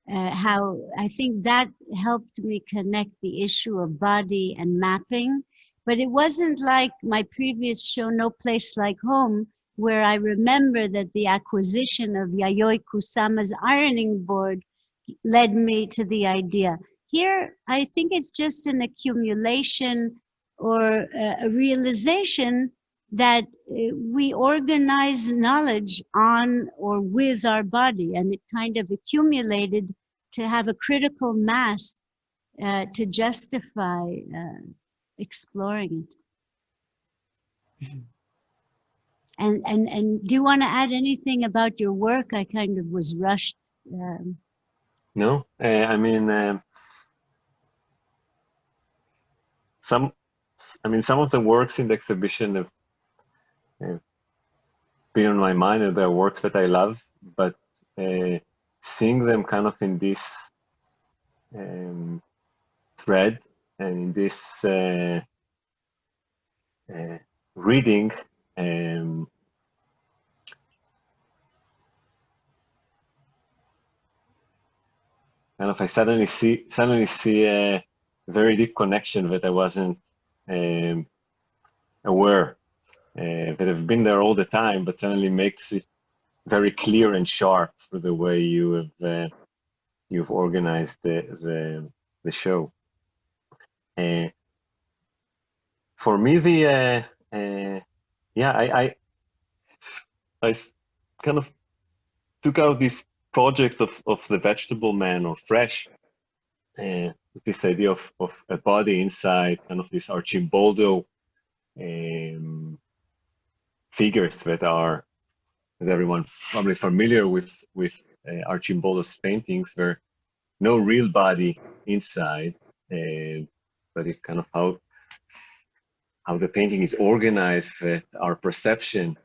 How I think that helped me connect the issue of body and mapping. But it wasn't like my previous show, No Place Like Home, where I remember that the acquisition of Yayoi Kusama's ironing board led me to the idea. Here, I think it's just an accumulation or a realization that we organize knowledge on or with our body, and it kind of accumulated to have a critical mass to justify exploring it. And do you want to add anything about your work? I kind of was rushed. No, I mean, some of the works in the exhibition have been on my mind, and they're works that I love, but seeing them kind of in this thread and in this reading, kind of I suddenly see a very deep connection that I wasn't aware that have been there all the time, but suddenly makes it very clear and sharp for the way you have you've organized the show. For me, I kind of took out this project of the vegetable man or fresh, this idea of a body inside kind of this Archimboldo figures that are, as everyone probably familiar with Archimboldo's paintings, where no real body inside, but it's kind of how the painting is organized, that our perception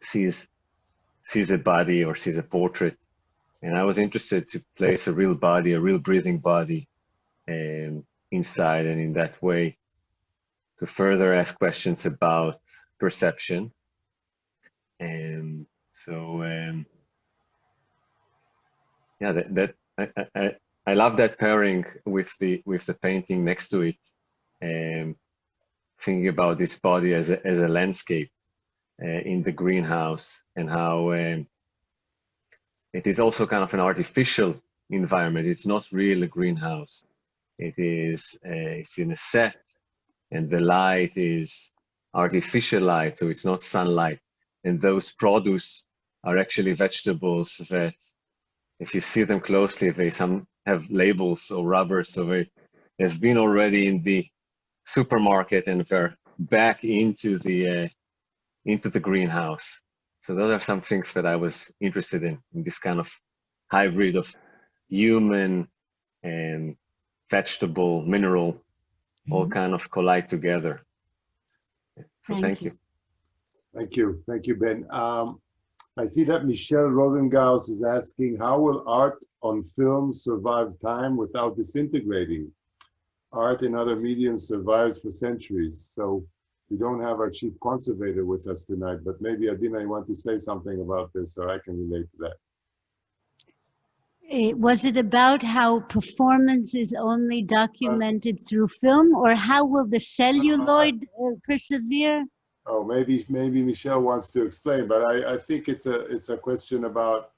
sees a body or sees a portrait. And I was interested to place a real body, a real breathing body inside, and in that way to further ask questions about perception. And so yeah, I love that pairing with the painting next to it, thinking about this body as a landscape in the greenhouse, and how it is also kind of an artificial environment. It's not really a greenhouse. It is it's in a set, and the light is artificial light, so it's not sunlight. And those produce are actually vegetables that, if you see them closely, they some have labels or rubber, so they've been already in the supermarket and we're back into the greenhouse. So those are some things that I was interested in this kind of hybrid of human and vegetable, mineral, all kind of collide together. So thank you. Thank you. Thank you, Ben. I see that Michelle Rosengaus is asking, how will art on film survive time without disintegrating? Art in other mediums survives for centuries. So we don't have our chief conservator with us tonight, but maybe Adina, you want to say something about this so I can relate to that. Was it about how performance is only documented through film, or how will the celluloid persevere? Oh, maybe Michelle wants to explain, but I think it's a question about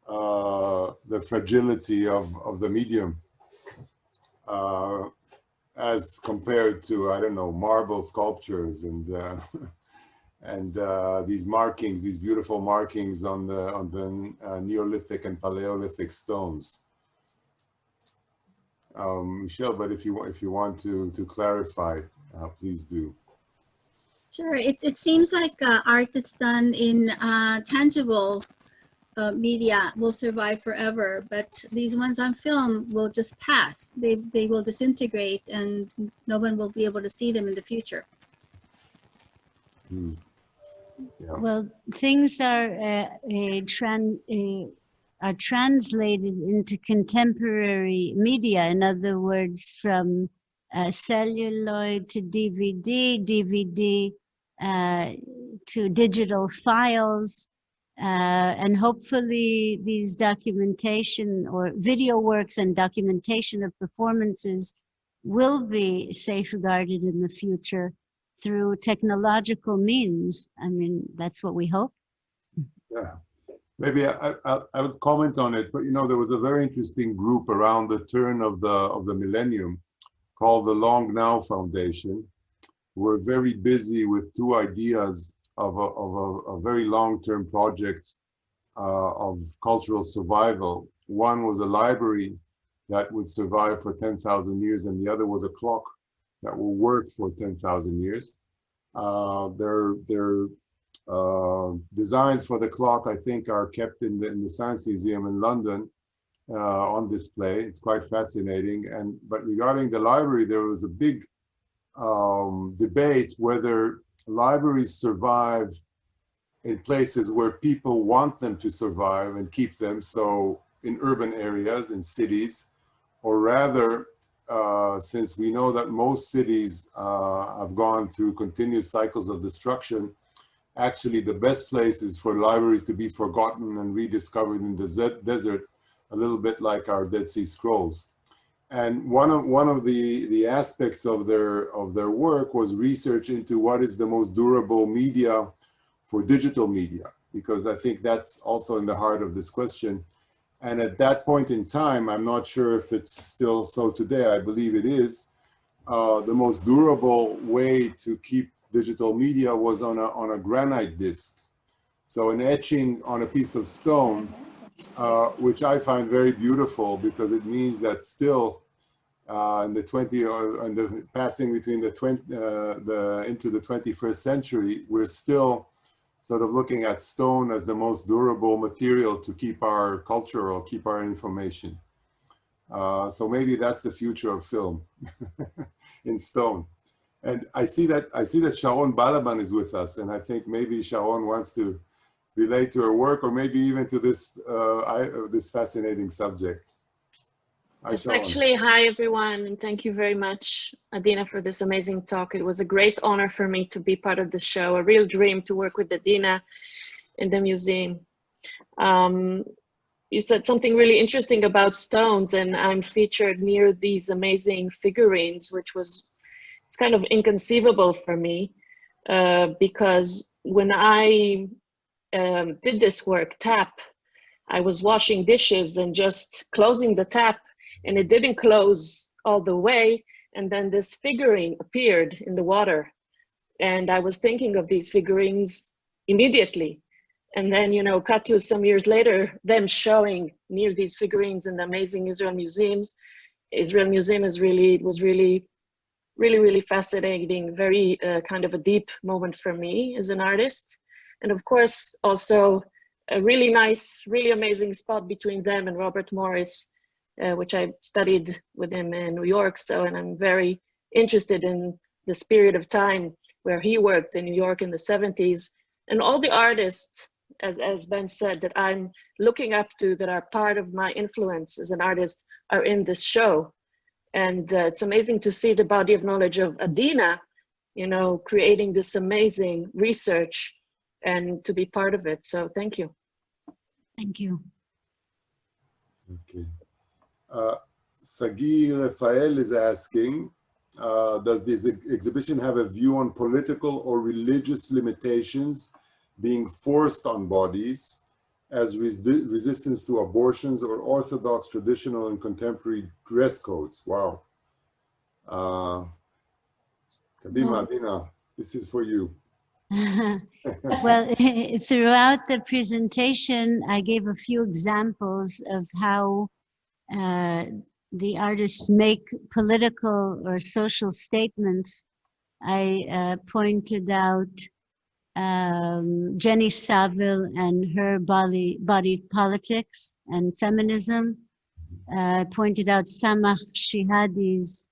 the fragility of the medium as compared to, I don't know, marble sculptures and these markings, these beautiful markings on the Neolithic and Paleolithic stones. Michelle, but if you want to clarify, please do. Sure. It seems like art that's done in tangible media will survive forever, but these ones on film will just pass. They will disintegrate, and no one will be able to see them in the future. Yeah. Well, things are translated into contemporary media. In other words, from celluloid to DVD, DVD to digital files, and hopefully these documentation or video works and documentation of performances will be safeguarded in the future through technological means. I mean, that's what we hope. Yeah, maybe I would comment on it, but you know, there was a very interesting group around the turn of the millennium called the Long Now Foundation. We're very busy with two ideas of a very long-term project of cultural survival. One was a library that would survive for 10,000 years, and the other was a clock that will work for 10,000 years. Their designs for the clock, I think, are kept in the Science Museum in London on display. It's quite fascinating. But regarding the library, there was a big debate whether libraries survive in places where people want them to survive and keep them, so in urban areas, in cities, or rather, since we know that most cities have gone through continuous cycles of destruction, actually the best place is for libraries to be forgotten and rediscovered in the desert, a little bit like our Dead Sea Scrolls. And one of the aspects of their work was research into what is the most durable media for digital media, because I think that's also in the heart of this question. And at that point in time, I'm not sure if it's still so today, I believe it is, the most durable way to keep digital media was on a granite disc. So an etching on a piece of stone, which I find very beautiful because it means that still in the passing between into the 21st century, we're still sort of looking at stone as the most durable material to keep our culture or keep our information. So maybe that's the future of film in stone. And I see that Sharon Balaban is with us, and I think maybe Sharon wants to relate to her work, or maybe even to this this fascinating subject. Hi, It's Sharon. actually, hi everyone, and thank you very much, Adina, for this amazing talk. It was a great honor for me to be part of the show, a real dream to work with Adina in the museum. You said something really interesting about stones, and I'm featured near these amazing figurines, which was, it's kind of inconceivable for me, because when I did this work, tap, I was washing dishes and just closing the tap, and it didn't close all the way, and then this figurine appeared in the water, and I was thinking of these figurines immediately. And then, you know, cut to some years later, them showing near these figurines in the amazing Israel museums. Israel Museum is really, it was really really, really fascinating, very kind of a deep moment for me as an artist. And of course, also a really nice, really amazing spot between them and Robert Morris, which I studied with him in New York. So, and I'm very interested in this period of time where he worked in New York in the 70s. And all the artists, as Ben said, that I'm looking up to, that are part of my influence as an artist, are in this show. And it's amazing to see the body of knowledge of Adina, you know, creating this amazing research and to be part of it. So thank you. Thank you. Okay. Sagi Rafael is asking, does this exhibition have a view on political or religious limitations being forced on bodies as resistance to abortions or orthodox, traditional, and contemporary dress codes? Wow. Kadima, Adina, this is for you. Well, throughout the presentation, I gave a few examples of how the artists make political or social statements. I pointed out Jenny Saville and her body politics and feminism. I pointed out Samach Shihadi's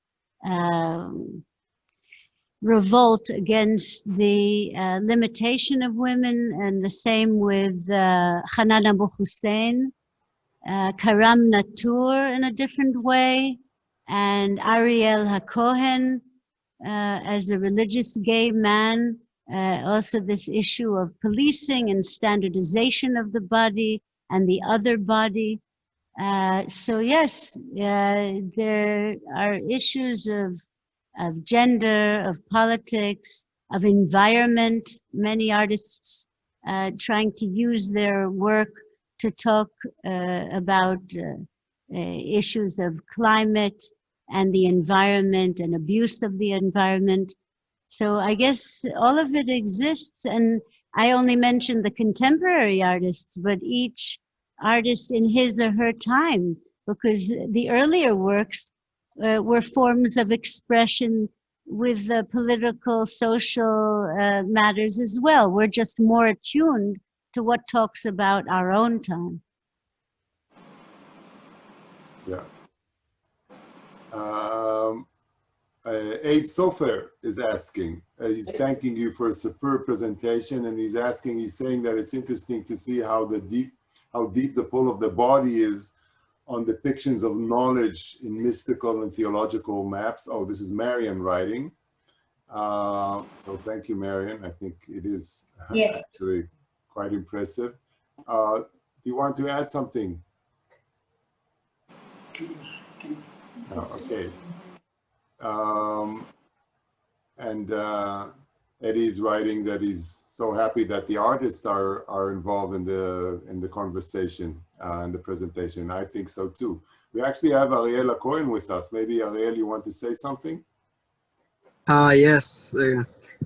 revolt against the limitation of women, and the same with Hanan Abu Hussein, Karam Natur in a different way, and Ariel HaKohen as a religious gay man. Also this issue of policing and standardization of the body and the other body. So yes, there are issues of gender, of politics, of environment. Many artists trying to use their work to talk about issues of climate and the environment and abuse of the environment. So I guess all of it exists, and I only mentioned the contemporary artists, but each artist in his or her time, because the earlier works were forms of expression with political, social matters as well. We're just more attuned to what talks about our own time. Yeah. Abe Sofer is asking, he's thanking you for a superb presentation, and he's saying that it's interesting to see how deep the pull of the body is on depictions of knowledge in mystical and theological maps. Oh, this is Marian writing. So thank you, Marian. I think it is actually quite impressive. Do you want to add something? Oh, okay. Eddie's writing that he's so happy that the artists are involved in the conversation and the presentation. I think so too. We actually have Ariel Cohen with us. Maybe Ariel, you want to say something? Yes.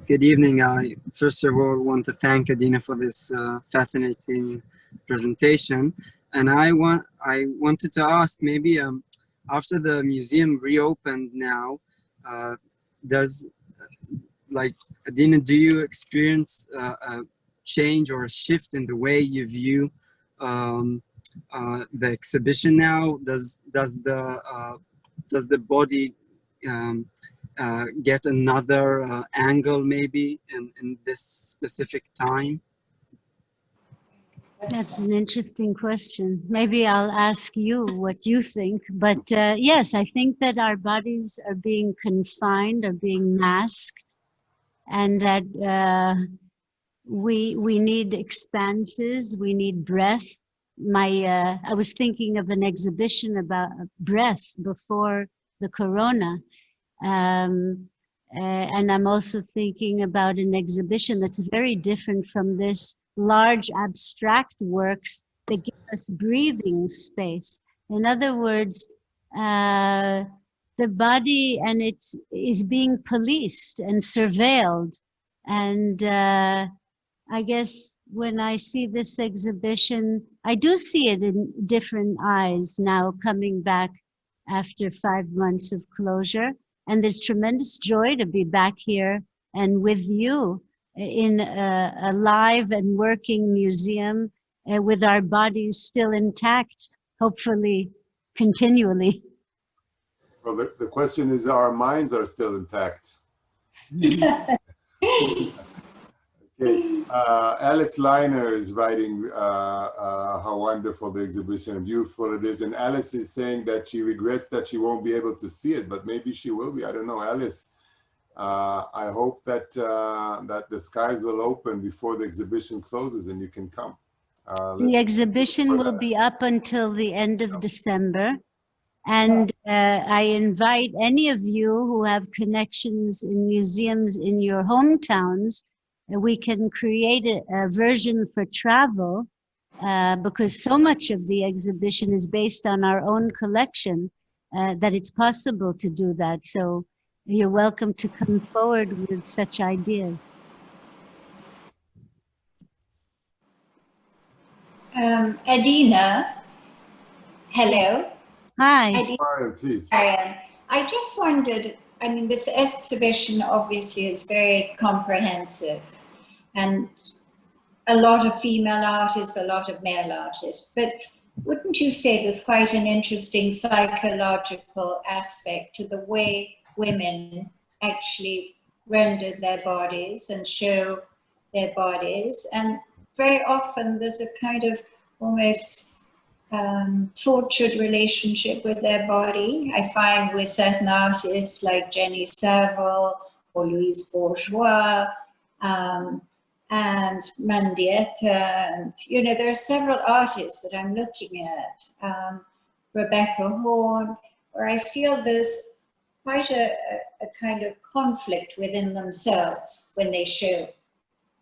Good evening. I first of all want to thank Adina for this fascinating presentation, and I wanted to ask, maybe after the museum reopened now, Adina, do you experience a change or a shift in the way you view the exhibition now? Does the body get another angle maybe in this specific time? That's an interesting question. Maybe I'll ask you what you think. But yes, I think that our bodies are being confined, are being masked, and that we need expanses, we need breath. I was thinking of an exhibition about breath before the corona. And I'm also thinking about an exhibition that's very different from this large abstract works that give us breathing space. In other words, the body and is being policed and surveilled. And I guess when I see this exhibition, I do see it in different eyes now, coming back after 5 months of closure. And there's tremendous joy to be back here and with you in a live and working museum with our bodies still intact, hopefully continually. Well, the question is, our minds are still intact. Okay. Alice Liner is writing how wonderful the exhibition and beautiful it is. And Alice is saying that she regrets that she won't be able to see it, but maybe she will be. I don't know, Alice. I hope that that the skies will open before the exhibition closes and you can come. The exhibition will be up until the end of December. And I invite any of you who have connections in museums in your hometowns, we can create a version for travel because so much of the exhibition is based on our own collection that it's possible to do that. So you're welcome to come forward with such ideas. Adina, hello. Hi. Adina, please. I just wondered, I mean, this exhibition obviously is very comprehensive and a lot of female artists, a lot of male artists, but wouldn't you say there's quite an interesting psychological aspect to the way women actually render their bodies and show their bodies? And very often there's a kind of almost tortured relationship with their body. I find with certain artists like Jenny Saville or Louise Bourgeois and Mendieta, and you know, there are several artists that I'm looking at, Rebecca Horn, where I feel there's quite a kind of conflict within themselves when they show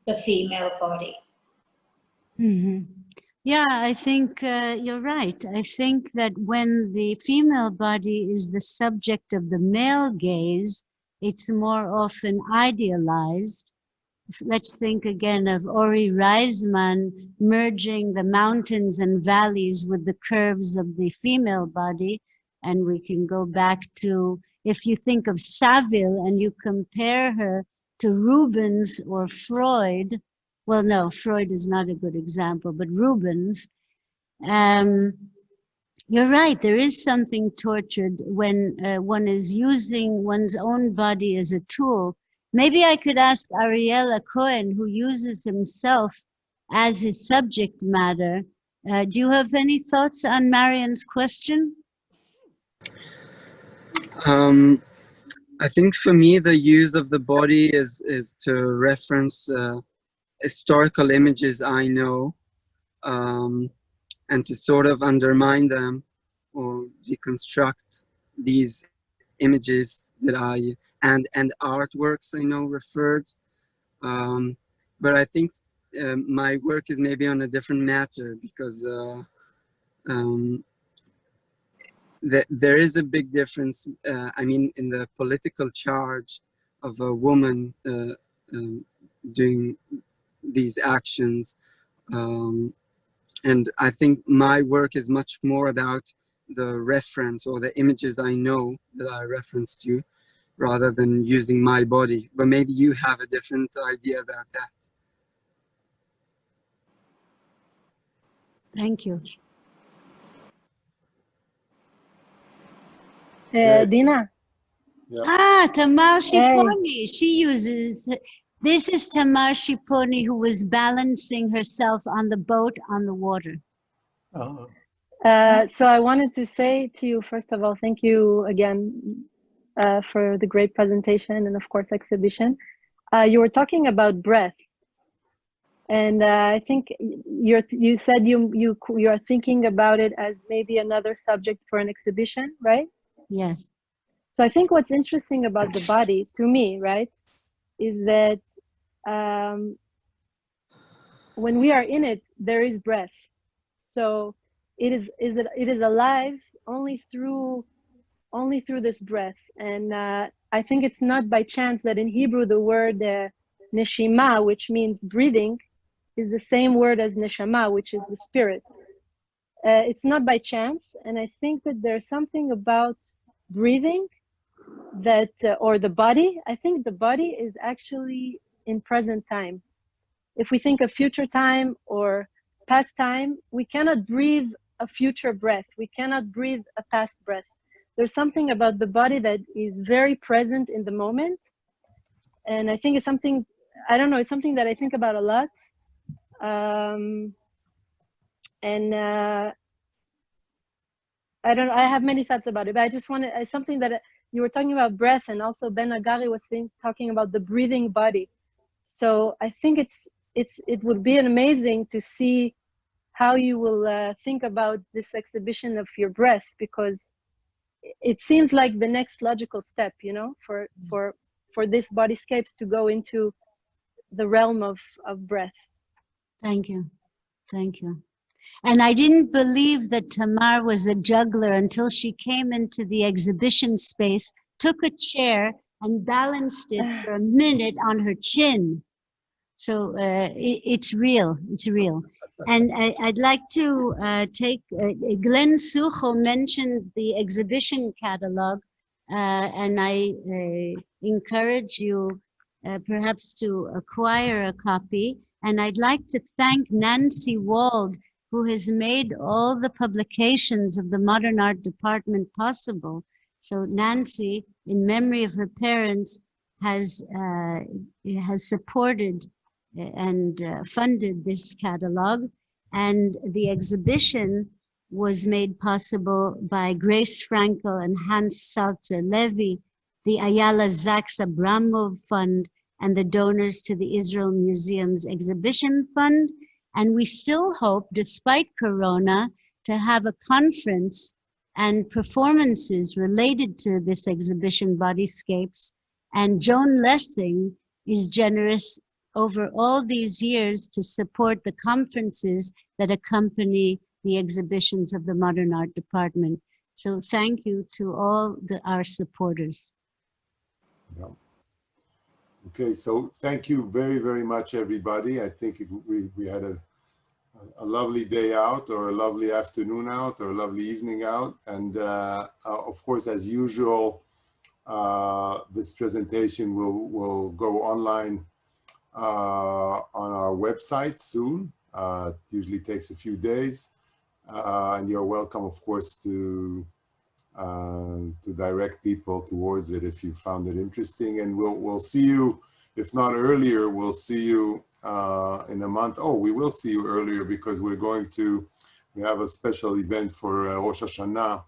the female body. Mm-hmm. Yeah, I think you're right. I think that when the female body is the subject of the male gaze, it's more often idealized. Let's think again of Ori Reisman merging the mountains and valleys with the curves of the female body. And we can go back to, if you think of Saville and you compare her to Rubens or Freud, well, no, Freud is not a good example, but Rubens, you're right, there is something tortured when one is using one's own body as a tool. Maybe I could ask Ariella Cohen, who uses himself as his subject matter. Do you have any thoughts on Marian's question? I think for me, the use of the body is to reference historical images I know, and to sort of undermine them or deconstruct these images that and artworks I know referred. But I think my work is maybe on a different matter because there is a big difference, I mean, in the political charge of a woman doing these actions. And I think my work is much more about the reference or the images I know that I reference to, rather than using my body. But maybe you have a different idea about that. Thank you. Dina. Yeah. Ah, Tamar Shiponi. She uses, this is Tamar Shiponi, who was balancing herself on the boat on the water. Oh. So I wanted to say to you, first of all, thank you again for the great presentation and of course exhibition. You were talking about breath. And I think you said you are thinking about it as maybe another subject for an exhibition, right? Yes. So I think what's interesting about the body, to me, right, is that when we are in it, there is breath. So it is alive only through this breath. And I think it's not by chance that in Hebrew the word neshima, which means breathing, is the same word as neshama, which is the spirit. It's not by chance, and I think that there's something about breathing that, or the body, I think the body is actually in present time. If we think of future time or past time, we cannot breathe a future breath. We cannot breathe a past breath. There's something about the body that is very present in the moment. And I think it's something, I don't know, it's something that I think about a lot. I have many thoughts about it, but I just wanted, it's something that you were talking about breath, and also Ben Agari was talking about the breathing body. So I think it would be amazing to see how you will think about this exhibition of your breath, because it seems like the next logical step, you know, for this Bodyscapes to go into the realm of breath. Thank you. Thank you. And I didn't believe that Tamar was a juggler until she came into the exhibition space, took a chair and balanced it for a minute on her chin. So it's real, it's real. And I'd like to take, Glenn Sucho mentioned the exhibition catalog, and I encourage you perhaps to acquire a copy. And I'd like to thank Nancy Wald, who has made all the publications of the Modern Art Department possible. So Nancy, in memory of her parents, has supported and funded this catalog. And the exhibition was made possible by Grace Frankel and Hans Salzer Levy, the Ayala Zaks Abramov Fund, and the donors to the Israel Museum's Exhibition Fund. And we still hope, despite Corona, to have a conference and performances related to this exhibition, Bodyscapes. And Joan Lessing is generous over all these years to support the conferences that accompany the exhibitions of the Modern Art Department. So thank you to all our supporters. Yeah. Okay, so thank you very, very much, everybody. I think we had a lovely day out, or a lovely afternoon out, or a lovely evening out. And of course, as usual, this presentation will go online on our website soon. It usually takes a few days. And you're welcome, of course, to direct people towards it if you found it interesting. And we'll see you, if not earlier, we'll see you in a month. Oh, we will see you earlier, because we have a special event for Rosh Hashanah.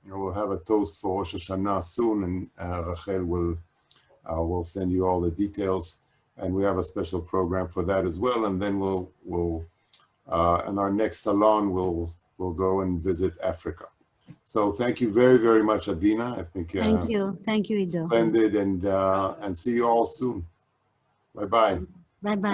We'll have a toast for Rosh Hashanah soon, and Rachel will send you all the details. And we have a special program for that as well. And then in our next salon, we'll go and visit Africa. So thank you very, very much, Adina. I think thank you, Ido. Splendid, and see you all soon. Bye-bye. Bye-bye.